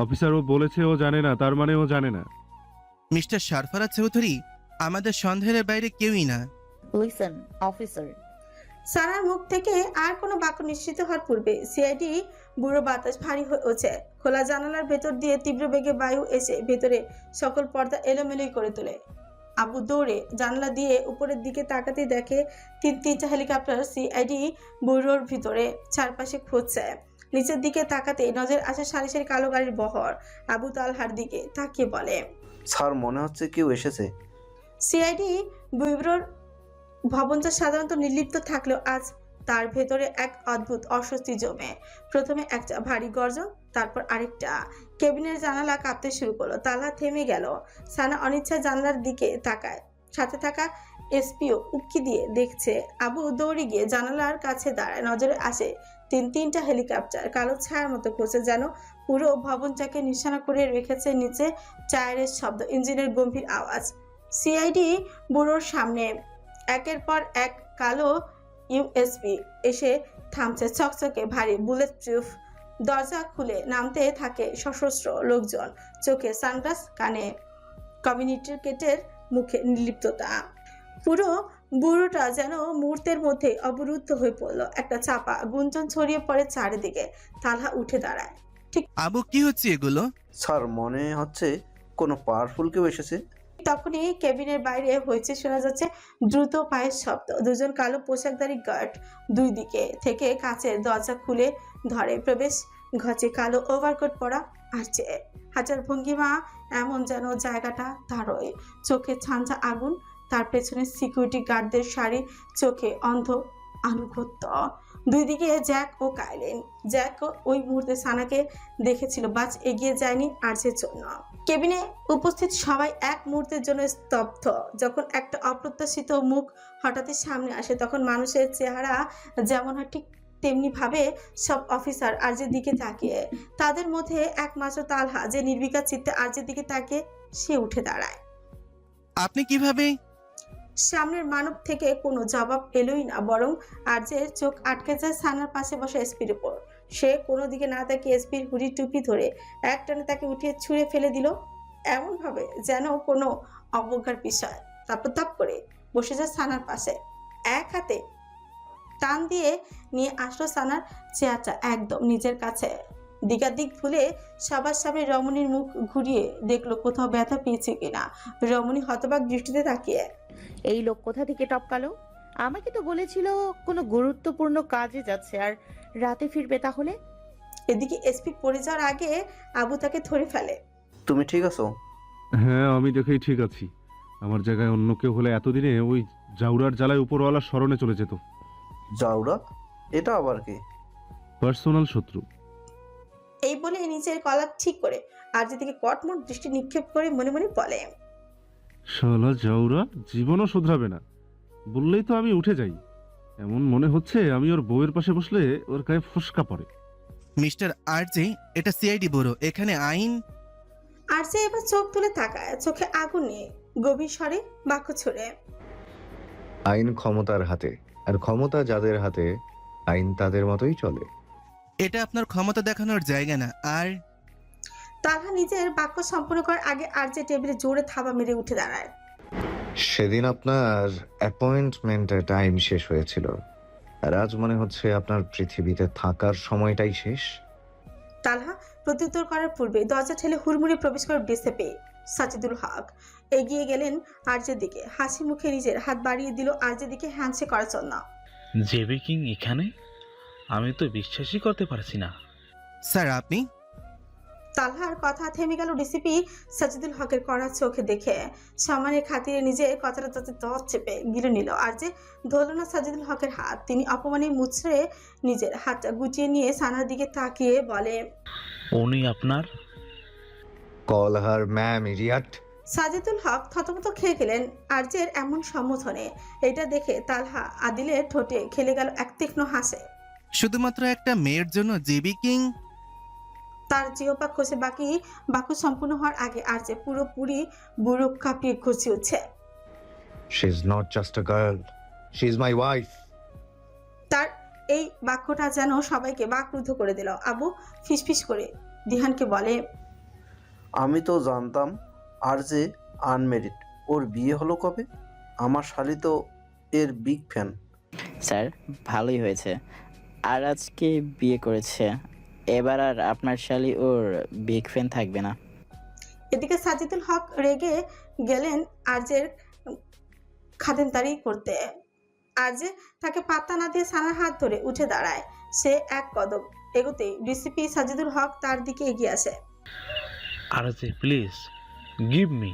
অফিসার, ও বলেছে ও জানে না, তার মানে ও জানে না। মিস্টার সরফরাজ চৌধুরী আমাদের সন্দেহের বাইরে কেউই না। Listen officer. সানার মুখ থেকে আর কোনো বাক্য নিশ্চিত হওয়ার পূর্বে সিআইডি বুড়ো বাতাস ভারী হয়ে ওঠে। খোলা জানালার ভেতর দিয়ে তীব্র বেগে বায়ু এসে ভেতরে সকল পর্দা এলোমেলোই করে তোলে। আবু দৌড়ে জানলা দিয়ে উপরের দিকে তাকাতে দেখে তিনটা হেলিকপ্টার সিআইডি বুড়োর ভিতরে চারপাশে খুঁজছে। নিচের দিকে তাকাতে নজর আসে সারি সারি কালো গাড়ির বহর। আবু তালহার দিকে তাকিয়ে বলে, স্যার মনে হচ্ছে কেউ এসেছে। সিআইডি ব্যুরোর ভবনটা সাধারণত নির্লিপ্ত থাকলেও আজ তার ভেতরে এক অদ্ভুত অস্বস্তি জমে। প্রথমে একটা ভারী গর্জন, তারপর আরেকটা। কেবিনের জানালা কাঁপতে শুরু করলো। তালা থেমে গেল। সানা অনিচ্ছায় জানালার দিকে তাকায়। সাথে থাকা এসপিও উক্কি দিয়ে দেখছে। আবু দৌড়ে গিয়ে জানালার কাছে দাঁড়ায়। নজরে আসে তিনটা হেলিকপ্টার কালো ছায়ার মতো করছে, যেন পুরো ভবনটাকে নিশানা করে রেখেছে। নিচে টায়ারের শব্দ, ইঞ্জিনের গম্ভীর আওয়াজ। সিআইডি ব্যুরোর সামনে একের পর এক কালো ইউএসপি এসে থামছে। চকচকে ভারী বুলেট প্রুফ দরজা খুলে নামতে থাকে সশস্ত্র লোকজন। চোখে সানগ্লাস, কানে কমিউনিকেটের, মুখে নির্লিপ্ততা। পুরো বুড়োটা যেন মুহূর্তের মধ্যে অবরুদ্ধ হয়ে পড়লো। একটা চাপা গুঞ্জন ছড়িয়ে পড়ে চারিদিকে। তালহা উঠে দাঁড়ায়। ঠিক আবু, কি হচ্ছে এগুলো? স্যার মনে হচ্ছে কোনো পাওয়ারফুল কেউ এসেছে। তখনই কেবিনের বাইরে হয়েছে শোনা যাচ্ছে দ্রুত পায়ের শব্দ। দুজন কালো পোশাকধারী গার্ড দুই দিকে থেকে কাচের দরজা খুলে ধরে। প্রবেশ ঘটে কালো ওভারকোট পরা আসছে। হাঁটার ভঙ্গিমা এমন যেন জায়গাটা তারই। চোখে ছাঞ্চা আগুন। তার পেছনে সিকিউরিটি গার্ডদের সারি, চোখে অন্ধ আনুগত্য। দুই দিকে জ্যাক ও কাইলিন। জ্যাক ওই মুহূর্তে সানাকে দেখেছিল, বাস এগিয়ে যায়নি আর্চের জন্য। কেবিনে উপস্থিত সবাই এক মুহূর্তের জন্য স্তব্ধ। যখন একটা অপ্রত্যাশিত মুখ হঠাৎই সামনে আসে, তখন মানুষের চেহারা যেমন হয় ঠিক তেমনি ভাবে সব অফিসার আর্যের দিকে তাকিয়ে। তাদের মধ্যে একমাত্র তালহা, যে নির্বিকার চিত্তে আর্যের দিকে তাকিয়ে, সে উঠে দাঁড়ায়। আপনি কিভাবে? সামনের মানব থেকে কোনো জবাব এলোই না, বরং আর্যের চোখ আটকে যায় সানার পাশে বসা এসপির উপর। সে কোনো দিকে না তাকিয়ে এসপির হুডি টুপি ধরে একটানে তাকে উঠিয়ে ছুঁড়ে ফেলে দিল, এমনভাবে যেন কোনো অবজ্ঞার বিষয়। তারপর তপ করে বসে যায় সানার পাশে। এক হাতে টান দিয়ে নিয়ে আসলো সানার চেয়ারটা একদম নিজের কাছে। দিকাদিক ভুলে সবার সামনে রমণীর মুখ ঘুরিয়ে দেখলো কোথাও ব্যথা পেয়েছে কিনা। রমণী হতবাক দৃষ্টিতে তাকিয়ে, এই লোক কোথা থেকে টপকালো? আমাকে তো বলেছিল কোনো গুরুত্বপূর্ণ কাজে যাচ্ছে আর রাতে ফিরবে। তাহলে এদিকে এসপি পড়ে যাওয়ার আগে আবু তাকে ধরে ফেলে। তুমি ঠিক আছো? হ্যাঁ, আমি দেখেই ঠিক আছি। আমার জায়গায় অন্য কেউ হলে এতদিনে ওই জাউরার জ্বালায় উপরওয়ালার স্মরণে চলে যেত। জাউরা? এটা আবার কি? পার্সোনাল শত্রু। এই বলে নিজের কলার ঠিক করে আর্যের দিকে কটমট দৃষ্টি নিক্ষেপ করে মনে মনে বলে, শালা জাউরা জীবনও শুধরাবে না। বললেই তো আমি উঠে যাই। এমন মনে হচ্ছে আমি ওর বউয়ের পাশে বসলে ওর গায়ে ফোস্কা পড়ে। মিস্টার আরজে, এটা সিআইডি ব্যুরো, এখানে আইন। আর্য এবার চোখ তুলে তাকায়, চোখে আগুন নিয়ে গভীর স্বরে বাক্য ছুড়ে, আইন ক্ষমতার হাতে, আর ক্ষমতা যাদের হাতে আইন তাদের মতোই চলে। এটা আপনার ক্ষমতা দেখানোর জায়গা না। আর তালহা নিজের বাক্য সম্পূর্ণ করার আগে আর্যের টেবিলে জোরে থাবা মেরে উঠে দাঁড়ায়। সেদিন আপনার অ্যাপয়েন্টমেন্টের টাইম শেষ হয়েছিল, আর আজ মনে হচ্ছে আপনার পৃথিবীতে থাকার সময়টাই শেষ। তালহা প্রত্যুত্তর করার পূর্বে দরজা ঠেলে হুড়মুড়ে প্রবেশ করে বেসেপে সাজিদুল হক এগিয়ে গেলেন আর্যের দিকে, হাসি মুখে নিজের হাত বাড়িয়ে দিল আর্যের দিকে হ্যান্ডশেক করার জন্য। জেবি কিং এখানে? আমি তো বিশ্বাসই করতে পারছি না। স্যার আপনি? তালহার কথা থেমে গেল ডিসিপি সাজিদুল হকের কড়া চোখে দেখে। সম্মানের খাতিরে নিজের কথাটা তাতে দর চেপে গিলে নিল আর যে ধরল না সাজিদুল হকের হাত। তিনি অপমানে মুচড়ে নিজের হাতটা গুটিয়ে নিয়ে সানার দিকে তাকিয়ে বলে, উনি আপনার? Call her ma'am, idiot. Sajidul Haque থতমত খেয়ে গেলেন আর্যের এমন সম্বোধনে। এটা দেখে তালহা আদিলের ঠোঁটে খেলে গেল এক তীক্ষ্ণ হাসে। শুধুমাত্র একটা মেয়ের জন্য জেবি কিং? তার জিহ্বা খসে বাক্য সম্পূর্ণ হওয়ার আগে আর্যে পুরোপুরি বুড়ো কাঁপিয়ে ঘুরছে উঠছে। She is not just a girl, she is my wife. তার এই বাক্যটা যেন সবাইকে বাকরুদ্ধ করে দিল। আবু ফিসফিস করে দিহানকে বলে, আমি তো জানতাম আর যে আনমেরিড। ওর বিয়ে হলো কবে? আমার শালি তো এর বিগ ফ্যান। স্যার ভালোই হয়েছে, আর আজকে বিয়ে করেছে। এবার আর আপনার শালি ওর বিগ ফ্যান থাকবে না। এদিকে সাজিদুল হক রেগে গেলেন আর্যের খাদেনদারি করতে। আর্যে তাকে পাত্তা না দিয়ে সানার হাত ধরে উঠে দাঁড়ায়। সে এক কদম এগোতেই ডিসিপি সাজিদুল হক তার দিকে এগিয়ে আসে। RJ please give me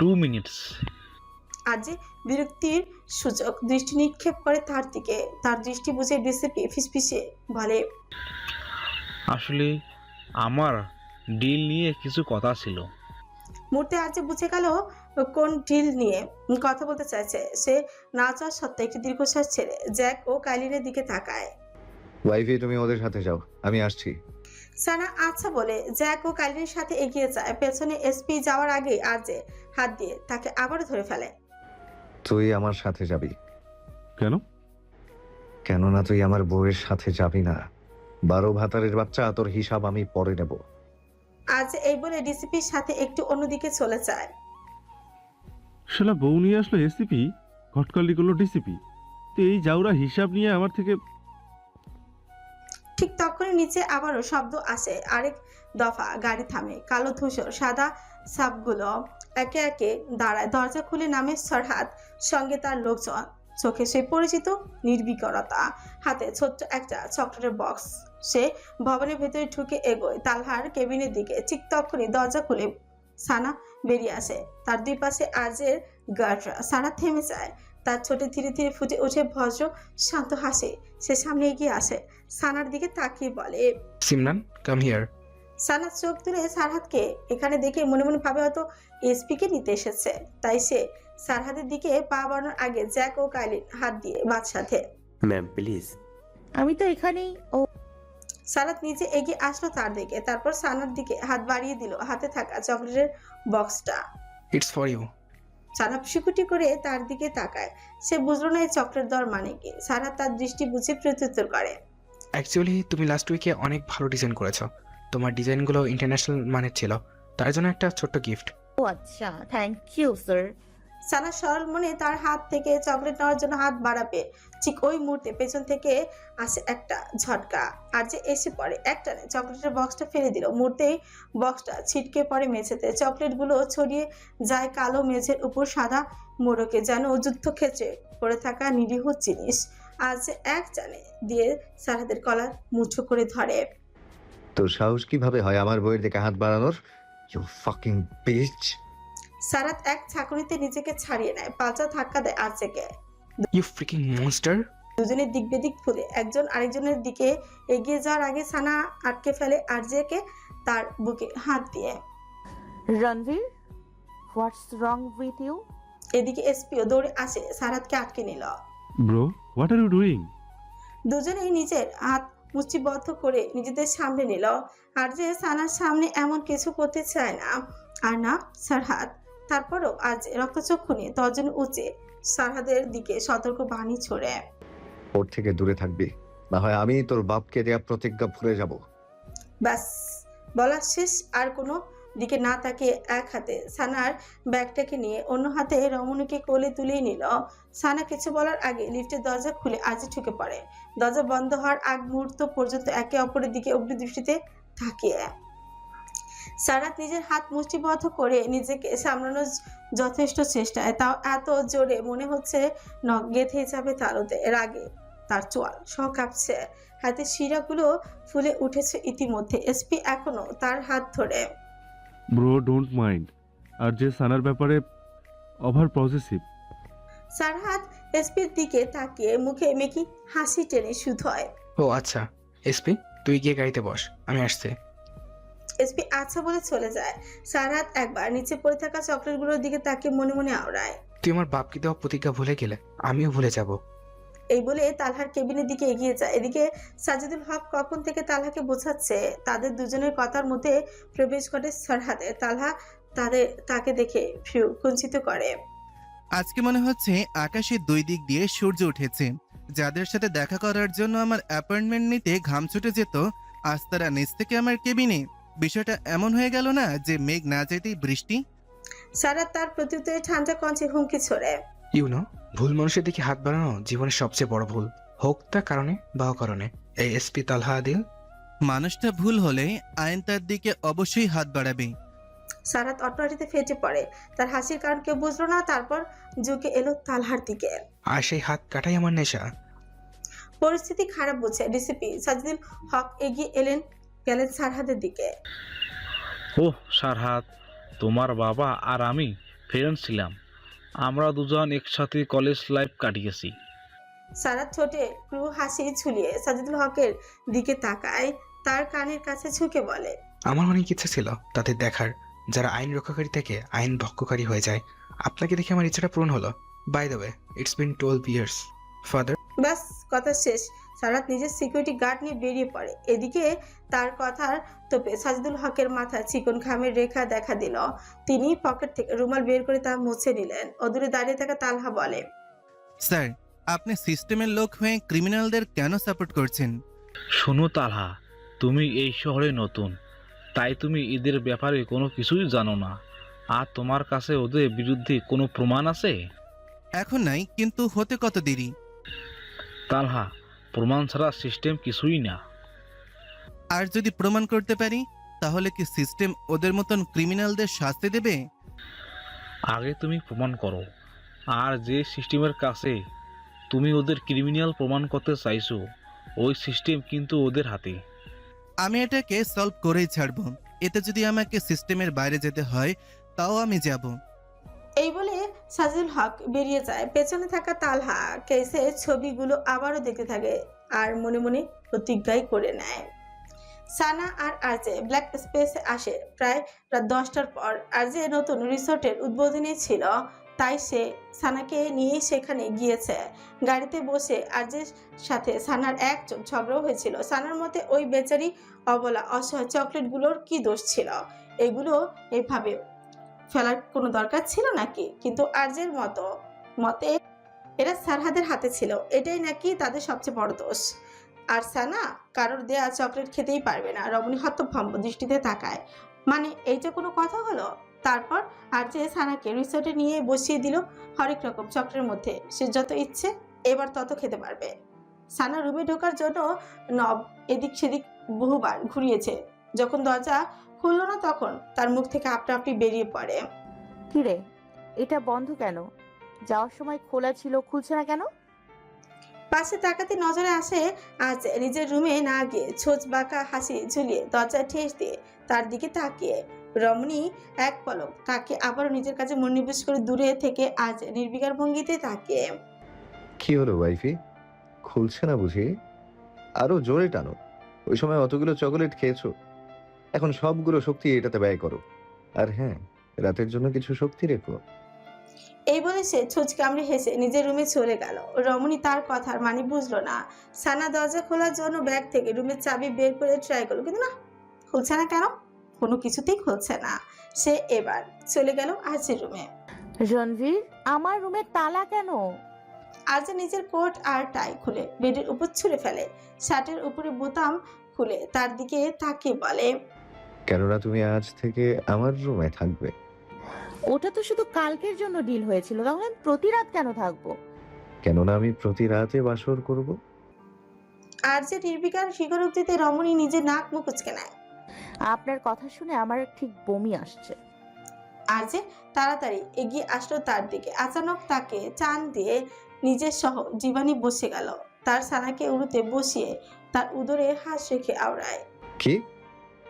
2 minutes. RJ বিরক্তির সূচক দৃষ্টি নিক্ষেপ করে তার দিকে। তার দৃষ্টি বুঝে ডিসিপি ফিসফিসে বলে, আসলে আমার ডিল নিয়ে কিছু কথা ছিল। মুহূর্তে আর্যে বুঝে গেল কোন ডিল নিয়ে কথা বলতে চাইছে। সে না চাওয়া সত্ত্বেও একটি দীর্ঘশ্বাস ছেড়ে জ্যাক ও কাইলিনের দিকে তাকায়। ওয়াইফি, তুমি ওদের সাথে যাও, আমি আসছি। সানা আচ্ছা বলে জ্যাক ও কাইলিনের সাথে এগিয়ে যায়। পেছনে এসপি যাওয়ার আগে আর্যে হাত দিয়ে তাকে আবারও ধরে ফেলে। তুই আমার সাথে যাবি। কেন? কেননা তুই আমার বউয়ের সাথে যাবি না। 12 ভাতারের বাচ্চা, তোর হিসাব আমি পরে নেব। আজ এই বলে ডিসিপির সাথে একটু অন্যদিকে চলে যায়। শালা বউ নিয়ে আসলো এসিপি, ঘটকালি করলো ডিসিপি। তো এই জাউরা হিসাব নিয়ে আমার থেকে। ঠিক তখনই নিচে আবারও শব্দ আসে। আরেক দফা গাড়ি থামে। কালো ধূসর সাদা সাপগুলো একে একে দাঁড়ায়। দরজা খুলে নামে সরহাদ, সঙ্গে তার লোকজন। চোখে সে পরিচিত নির্বিকরতা, হাতে ছোট্ট একটা চকলেটের বক্স। সে ভবনের ভেতরে ঢুকে এগোয় তালহার কেবিনের দিকে। ঠিক তখনই দরজা খুলে সানা বেরিয়ে আসে। তার দুই পাশে আর্যের গার্ডরা। সানা থেমে যায়। তার ছোটে ধীরে ধীরে ফুটে ওঠে ভদ্র শান্ত হাসি। সে সামনে এগিয়ে আসে, সানার দিকে তাকিয়ে বলে, সিমরান কাম হিয়ার। সানা চোখ তুলে সারহাদকে এখানে দেখে মনে মনে ভাবে হয়তো এসপিকে নিতে এসেছে। তাই সে সারহাদের দিকে পা বাড়ানোর আগে জ্যাক ও কাইলিন হাত দিয়ে বাদশাতে। Ma'am please. আমি তো এখানেই। ও সারাত নিচে এগিয়ে আসলো তার দিকে, তারপর সানার দিকে হাত বাড়িয়ে দিল হাতে থাকা চকলেটের বক্সটা। It's for you. সানা শিকুটি করে তার দিকে তাকায়। সে বুঝলো না এই চকলেট দেওয়ার মানে কি। সারা তার দৃষ্টি বুঝে প্রত্যুত্তর করে, অ্যাকচুয়ালি তুমি লাস্ট উইকে অনেক ভালো ডিজাইন করেছো। তোমার ডিজাইনগুলো ইন্টারন্যাশনাল মানের ছিল, তার জন্য একটা ছোট্ট গিফট। ও আচ্ছা, থ্যাংক ইউ স্যার। সানা সরল মনে তার হাত থেকে চকলেট নেওয়ার জন্য হাত বাড়াবে। ঠিক ওই মুহূর্তে পেছন থেকে আসে একটা ঝটকা। আর যে এসে পড়ে একটানে চকলেটের বক্সটা ফেলে দিল। মুহূর্তেই বক্সটা ছিটকে পড়ে মেঝেতে। চকলেটগুলো ছড়িয়ে যায় কালো মেঝের উপর সাদা মোড়কে, যেন যুদ্ধক্ষেত্রে পড়ে থাকা নিরীহ জিনিস। আজ এক টানে দিয়ে সারাদের কলার মুঠো করে ধরে। তোর সাহস কিভাবে হয় আমার বউয়ের দিকে হাত বাড়ানোর? You fucking beach. সারাত এক ছাকুনিতে নিজেকে ছাড়িয়ে নেয়, পাল্টা ধাক্কা দেয় আরজেকে। You freaking monster. দুজনের দিক বেদিক ফুলে একজন আরেকজনের দিকে এগিয়ে যাওয়ার আগে সানা আটকে ফেলে আরজেকে তার বুকে হাত দিয়ে। Ranbir, what's wrong with you? এদিকে এসপিও দৌড়ে আসে, সারাতকে আটকে নিল। Bro, what are you doing? দুজনেই নিজের হাত মুষ্টিবদ্ধ করে নিজেদের সামনে নিল। আর যে সানার সামনে এমন কিছু করতে চায় না, আর না সারহাদ। তারপরও আজ রক্তচক্ষু নিয়ে তর্জন উঁচে সারহাদের দিকে সতর্ক বাণী ছড়ে। ওর থেকে দূরে থাকবি, না হয় আমি তোর বাপকে দেয়া প্রতিজ্ঞা ভুলে যাব। ব্যাস বলা শেষ। আর কোনো দিকে না তাকিয়ে এক হাতে সানার ব্যাগটাকে নিয়ে অন্য হাতে রমণীকে কোলে তুলেই নিল। সানা কিছু বলার আগে লিফটের দরজা খুলে আজ ঢুকে পড়ে। দরজা বন্ধ হওয়ার আগ মুহূর্ত পর্যন্ত একে অপরের দিকে অগ্নিদৃষ্টিতে তাকিয়ে। সারাত নিজের হাত মুষ্টিবদ্ধ করে নিজেকে সামলানোর যথেষ্ট চেষ্টায়, তাও এত জোরে মনে হচ্ছে নখ গেঁথে যাবে তালুতে। রাগে তার চোয়াল সহ কাঁপছে, হাতের শিরাগুলো ফুলে উঠেছে ইতিমধ্যে। এসপি এখনো তার হাত ধরে। Bro, don't mind. আর যে সানার ব্যাপারে ওভার পজিটিভ। সারহাদ এসপির দিকে তাকিয়ে মুখে মেকি হাসি টেনে শুধয়। ও আচ্ছা, এসপি তুই গিয়ে গাড়িতে বস, আমি আসছি। এসপি আচ্ছা বলে চলে যায়। সারহাদ একবার নিচে পড়ে থাকা চকলেটগুলোর দিকে তাকিয়ে মনে মনে আওড়ায়। তুই আমার বাপকে দেওয়া প্রতিজ্ঞা ভুলে গেলে আমিও ভুলে যাব। এই বলে তালহার কেবিনের দিকে এগিয়ে যায়। এদিকে সাজিদুল হক কখন থেকে তালহাকে বোঝাচ্ছে। তাদের দুজনের কথার মধ্যে প্রবেশ ঘটে সারহাদের। তালহা তাকে দেখে ফিউ কুঞ্চিত করে। আজকে মনে হচ্ছে আকাশের দুই দিক দিয়ে সূর্য উঠেছে। যাদের সাথে দেখা করার জন্য আমার অ্যাপয়েন্টমেন্ট নিতে ঘাম ছুটে যেত, আজ তারা নিচ থেকে আমার কেবিনে। বিষয়টা এমন হয়ে গেল না যে মেঘ না যেতেই বৃষ্টি। সারাত তার প্রত্যুত্তরে ঠান্ডা কঞ্চে হুমকি ছড়ে। ইউনো, ভুল মানুষের দিকে হাত বাড়ানো জীবনের সবচেয়ে বড় ভুল, হোক তা কারণে বা অকারণে। এই এসপি তালহা আদিল। মানুষটা ভুল হলে আইন তার দিকে অবশ্যই হাত বাড়াবে। সারাত অট্টহাসিতে ফেটে পড়ে। তার হাসির কারণ কেউ বুঝলো না। তারপর ঝুঁকে এলো তালহার দিকে। আর সেই হাত কাটাই আমার নেশা। পরিস্থিতি খারাপ বুঝে ডিসিপি সাজিদুল হক এগিয়ে গেলেন সারহাদের দিকে। ওহ সারহাদ, তোমার বাবা আর আমি ফ্রেন্ড ছিলাম। আমরা দুজন একসাথে কলেজ লাইফ কাটিয়েছি। সারাত ছোটে ক্রু হাসি ঝুলিয়ে সাজিদুল হকের দিকে তাকায়, তার কানের কাছে ঝুঁকে বলে, আমার অনেক ইচ্ছা ছিল তাদের দেখার, যারা আইন রক্ষাকারী থেকে আইন ভক্ষকারী হয়ে যায়। আপনাকে দেখে আমার ইচ্ছাটা পূরণ হলো। By the way, it's been 12 years father. ব্যাস কথা শেষ। সারাত নিজের সিকিউরিটি গার্ড নিয়ে বেরিয়ে পড়ে। এদিকে তার কথার তোপে সাজিদুল হকের মাথায় চিকন ঘামের রেখা দেখা দিল। তিনি পকেট থেকে রুমাল বের করে তা মুছে নিলেন। অদূরে দাঁড়িয়ে থাকা তালহা বলে, স্যার, আপনি সিস্টেমের লোক হয়ে ক্রিমিনালদের কেন সাপোর্ট করছেন? শোনো তালহা, তুমি এই শহরে নতুন, তাই তুমি এদের ব্যাপারে কোনো কিছুই জানো না। আর তোমার কাছে ওদের বিরুদ্ধে কোনো প্রমাণ আছে? এখন নাই, কিন্তু হতে কত দেরি? তালহা, প্রমাণ ছাড়া সিস্টেম কিছুই না। আর যদি প্রমাণ করতে পারি, তাহলে কি সিস্টেম ওদের মতন ক্রিমিনালদের শাস্তি দেবে? আগে তুমি প্রমাণ করো। আর যে সিস্টেমের কাছে তুমি ওদের ক্রিমিনাল প্রমাণ করতে চাইছো, ওই সিস্টেম কিন্তু ওদের হাতে। আমি এটাকে সলভ করেই ছাড়ব। এতে যদি আমাকে সিস্টেমের বাইরে যেতে হয়, তাও আমি যাব। এই বলে সাজিদুল হক বেরিয়ে যায়। পেছনে থাকা তালহা কেসের ছবিগুলো আবারও দেখতে থাকে আর মনে মনে প্রতিজ্ঞাই করে নেয়। সানা আর আরজে ব্ল্যাক স্পেসে আসে প্রায় রাত 10টার পর। আরজে নতুন রিসোর্টের উদ্বোধনী ছিল, তাই সে সানাকে নিয়ে সেখানে গিয়েছে। গাড়িতে বসে আরজের সাথে সানার একজন ঝগড়াও হয়েছিল। সানার মতে ওই বেচারি অবলা অসহায় চকলেটগুলোর কি দোষ ছিল? এগুলো এইভাবে ফেলার কোনো দরকার ছিল নাকি? কিন্তু আরজের মতে এরা সারহাদের হাতে ছিল, এটাই নাকি তাদের সবচেয়ে বড় দোষ। আর সানা কারোর দেয়া চকলেট খেতেই পারবে না। রমণী হতভম্ব দৃষ্টিতে তাকায়, মানে এইটা কোনো কথা হলো? তারপর আরজে সানাকে রিসোর্টে নিয়ে বসিয়ে দিল হরেক রকম চকলেটের মধ্যে। সে যত ইচ্ছে এবার তত খেতে পারবে। সানা রুমে ঢোকার জন্য নব এদিক সেদিক বহুবার ঘুরিয়েছে। যখন দরজা খুলল না, তখন তার মুখ থেকে আপনা আপনি বেরিয়ে পড়ে, কিরে, এটা বন্ধ কেন? যাওয়ার সময় খোলা ছিল, খুলছে না কেন? পাশে তাকাতে নজরে আসে আজ নিজের রুমে না গিয়ে ছোচ বাঁকা হাসি ঝুলিয়ে দরজায় ঠেস দিয়ে তার দিকে তাকিয়ে রমণী এক পলক তাকে আবারও নিজের কাছে মনোনিবেশ করে দূরে থেকে আজ নির্বিকার ভঙ্গিতে তাকে। কি হলো ওয়াইফি, খুলছে না বুঝি? আরো জোরে টানো। ওই সময় অতগুলো চকোলেট খেয়েছো, এখন সবগুলো শক্তি এটাতে ব্যয় করো। আর হ্যাঁ, রাতের জন্য কিছু শক্তি রেখো। এই বলে সে ছোঁচ কামড়ে হেসে নিজের রুমে চলে গেল। রমণী তার কথার মানে বুঝলো না। সানা দরজা খোলার জন্য ব্যাগ থেকে রুমের চাবি বের করে ট্রাই করলো, কিন্তু না, খুলছে না। কেন? কোনো কিছুতেই খুলছে না। সে এবার চলে গেল আজের রুমে। রণবীর, আমার রুমের তালা কেন? আজ নিজের কোট আর টাই খুলে বেডের উপর ছুঁড়ে ফেলে, শার্টের উপরে বোতাম খুলে তার দিকে তাকিয়ে বলে, কেননা তুমি আজ থেকে আমার রুমে থাকবে। ওটা তো শুধু কালকের জন্য ডিল হয়েছিল, তাহলে আমি প্রতি রাত কেন থাকবো? কেননা আমি প্রতি রাতে বাসর করব। আর যে নির্বিকার স্বীকারোক্তিতে রমণী নিজের নাক মুখ কুঁচকে নেয়। আপনার কথা শুনে আমার ঠিক বমি আসছে। আর যে তাড়াতাড়ি এগিয়ে আসলো তার দিকে, আচানক তাকে চান দিয়ে নিজের সহ জীবানী বসে গেল। তার সানাকে উড়ুতে বসিয়ে তার উদরে হাত রেখে আওড়ায়। কি?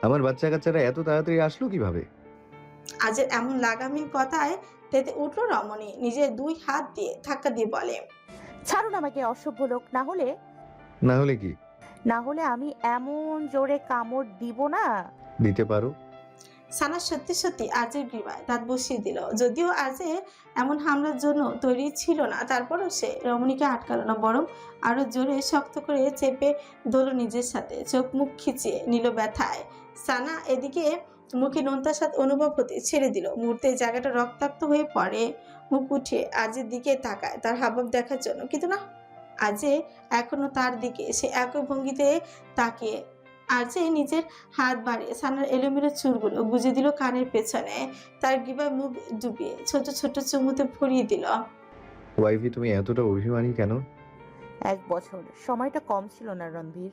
আমার বাচ্চা কাচ্চারা এত তাড়াতাড়ি আসলো কিভাবে? আজের এমন লাগামহীন কথায় তেতে উঠলো রমণী, নিজের দুই হাত দিয়ে ধাক্কা দিয়ে বলে, ছাড়ুন আমাকে অসভ্য লোক, না হলে কি? না হলে আমি এমন জোরে কামড় দিব না। দিতে পারো। সানা সত্যি সত্যি আজের গ্রীবায় দাঁত বসিয়ে দিল। যদিও আজে এমন হামলার জন্য তৈরি ছিল না, তারপরও সে রমণীকে আটকালো না, বরং আরো জোরে শক্ত করে চেপে ধরল নিজের সাথে। চোখ মুখ খিচিয়ে নিল ব্যথায়। সানা এদিকে মুখে নোনতা স্বাদ অনুভব হতে ছেড়ে দিল। মুহূর্তে জায়গাটা রক্তাক্ত হয়ে পড়ে। মুখ উঠিয়ে আজের দিকে তাকায় তার হাবভাব দেখার জন্য, কিন্তু না, আজে এখনো তার দিকে সে একই ভঙ্গিতে তাকিয়ে। আর যে নিজের হাত বাড়িয়ে সানার এলোমেলো চুলগুলো গুজে দিল কানের পেছনে, তার গ্রীবায় মুখ ডুবিয়ে ছোট ছোট চুমুতে ভরিয়ে দিল। ওয়াইফি, তুমি এতটা অভিমানী কেন? 1 বছর সময়টা কম ছিল না রণবীর।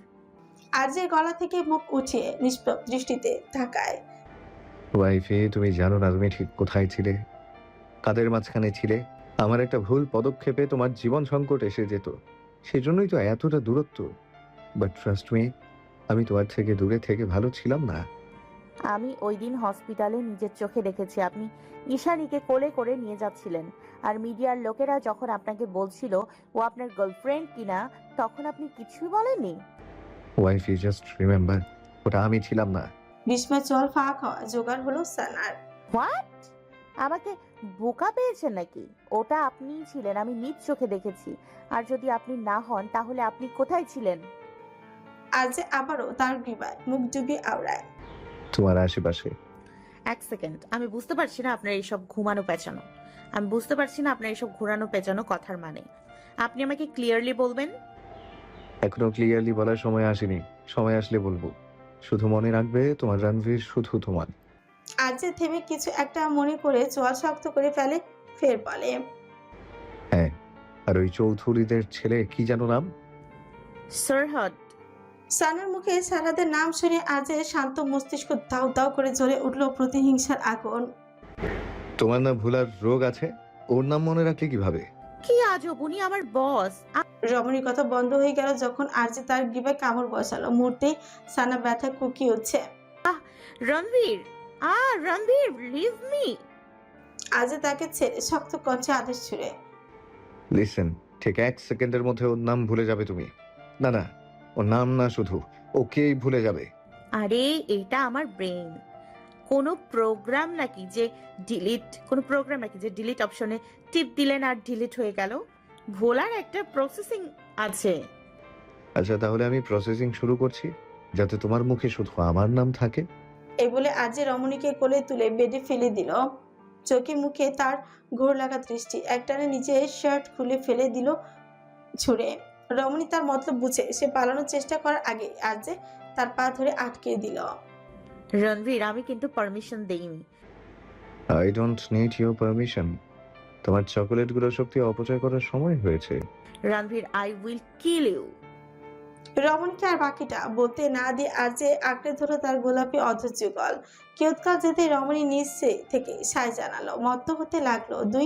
আর যে গলা থেকে মুখ উঠিয়ে নিষ্প্রভ দৃষ্টিতে তাকায়। ওয়াইফি, তুমি জানো না তুমি ঠিক কোথায় ছিলে, কাদের মাঝখানে ছিলে? আমার একটা ভুল পদক্ষেপে তোমার জীবন সংকট এসে যেত, সেজন্যই তো এতটা দূরত্ব। বাট ট্রাস্ট মি, আমি তোমার থেকে দূরে থেকে ভালো ছিলাম না। আমি ওই দিন হসপিটালে নিজের চোখে দেখেছি আপনি ঈশানীকে কোলে করে নিয়ে যাচ্ছিলেন, আর মিডিয়ার লোকেরা যখন আপনাকে বলছিল ও আপনার গার্লফ্রেন্ড কিনা, তখন আপনি কিছুই বলেননি। ওয়াইফি, জাস্ট রিমেম্বার, ওটা আমি ছিলাম না। বিস্ময় চল ফাঁক হওয়া জোগাড় হলো সানার। হোয়াট? আমাকে বোকা পেয়েছেন নাকি? ওটা আপনিই ছিলেন, আমি নিজ চোখে দেখেছি। আর যদি আপনি না হন তাহলে আপনি কোথায় ছিলেন? আর যে আবারও তার গ্রীবায় মুখ ডুবিয়ে আওড়ায়। তোমার আশেপাশে। 1 সেকেন্ড, আমি বুঝতে পারছি না আপনার এইসব ঘুমানো পেঁচানো। আমি বুঝতে পারছি না আপনার এইসব ঘোরানো পেঁচানো কথার মানে। আপনি আমাকে ক্লিয়ারলি বলবেন? এখনো ক্লিয়ারলি বলার সময় আসেনি, সময় আসলে বলবো। শুধু মনে রাখবে, তোমার রণবীর শুধু তোমার। আর যে থেমে কিছু একটা মনে করে চোয়া শক্ত করে ফেলে, ফের বলে, হ্যাঁ, আর ওই চৌধুরীদের ছেলে কি যেন নাম? সরহদ। সানার মুখে সারাদের নাম শুনে আজে শান্ত মস্তিষ্ক দাউ দাউ করে জ্বলে উঠল প্রতিহিংসার আগুন। তোমার না ভুলার রোগ আছে, ওর নাম মনে রাখলে কিভাবে? কি আজব, উনি আমার বস। রমণীর কথা বন্ধ হয়ে গেল যখন আরজে তার গ্রীবায় কামড় বসালো। মুহূর্তে সানা ব্যথা কুকিয়ে উঠছে। Ranbir, Ranbir, leave me. আজে তাকে ছেড়ে শক্ত কণ্ঠে আদেশ ছুড়ে, লিসেন, ঠিক 1 সেকেন্ডের মধ্যে ওর নাম ভুলে যাবে তুমি। না না, ওর নাম না, শুধু ওকেই ভুলে যাবে। আরে এটা আমার ব্রেন, কোনো প্রোগ্রাম নাকি যে ডিলিট অপশনে টিপ দিলেন আর ডিলিট হয়ে গেল? ভোলার একটা প্রসেসিং আছে। আচ্ছা, তাহলে আমি প্রসেসিং শুরু করছি, যাতে তোমার মুখে শুধু আমার নাম থাকে। এই বলে আজে রমণীকে কোলে তুলে বেডে ফেলে দিল। চোখে মুখে তার ঘোর লাগা দৃষ্টি, একটানে নিচে শার্ট খুলে ফেলে দিল ছুঁড়ে। রমণী তার মতলব বুঝে সে পালানোর চেষ্টা করার আগে আজে তার পা ধরে আটকে দিল। রণবীর, আমি কিন্তু পারমিশন দেইনি। I don't need your permission. তোমার চকোলেটগুলো শক্তি অপচয় করার সময় হয়েছে। Ranbir, I will kill you. রমণীকে আর বাকিটা বলতে না দিয়ে আজে আঁকড়ে ধরো তার গোলাপি অধৈর্য গল। কিয়ৎকাল যেতে রমণী নিচে থেকে সায় জানালো। মত্ত হতে লাগলো দুই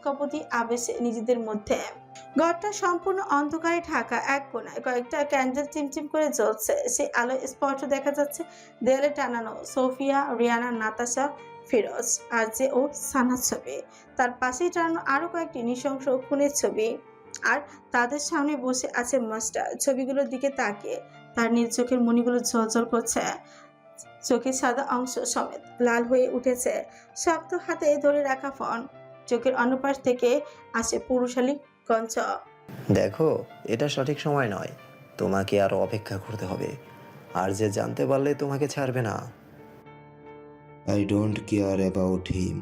কপতি আবেশে নিজেদের মধ্যে। ঘরটা সম্পূর্ণ অন্ধকারে ঢাকা। এক কোণায় কয়েকটা ক্যান্ডেল চিমচিম করে জ্বলছে, সেই আলোয় স্পষ্ট দেখা যাচ্ছে দেয়ালে টানানো সোফিয়া, রিয়ানা, নাতাশা, ফিরোজ আর যে ও সানার ছবি। তার পাশেই টানানো আরো কয়েকটি নৃশংস খুনের ছবি, আর তাদের সামনে বসে আছে মাস্টার। ছবিগুলোর দিকে তাকিয়ে তার নীল চোখের মণিগুলো ঝলঝল করছে, চোখের সাদা অংশ সমেত লাল হয়ে উঠেছে। শক্ত হাতে ধরে রাখা ফোন, চোখের অন্যপাশ থেকে আসে পুরুষালী কঞ্চ। দেখো, এটা সঠিক সময় নয়, তোমাকে আরো অপেক্ষা করতে হবে। আর যে জানতে পারলে তোমাকে ছাড়বে না। I don't care about him.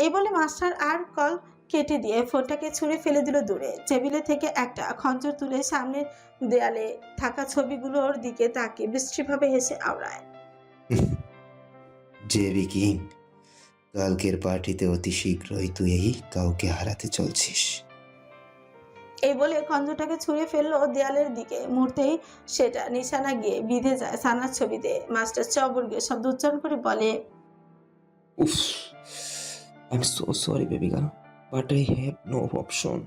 এই বলে মাস্টার আর কল কেটে দিয়ে ফোনটাকে ছুঁড়ে ফেলে দিল দূরে। টেবিলে থেকে একটা খঞ্জর তুলে সামনের দেয়ালে থাকা ছবিগুলোর দিকে তাকিয়ে বিশ্রীভাবে হেসে আওড়ায়। জেবি কিং, কালকের পার্টিতে অতি শীঘ্রই তুই কাউকে হারাতে চলছিস। এই বলে খঞ্জরটাকে ছুঁড়ে ফেললো দেয়ালের দিকে। মুহূর্তেই সেটা নিশানা গিয়ে বিঁধে যায় সানার ছবিতে। মাস্টার চবর্গে শব্দ উচ্চারণ করে বলে, উফ, I am so sorry baby girl, but I have no option.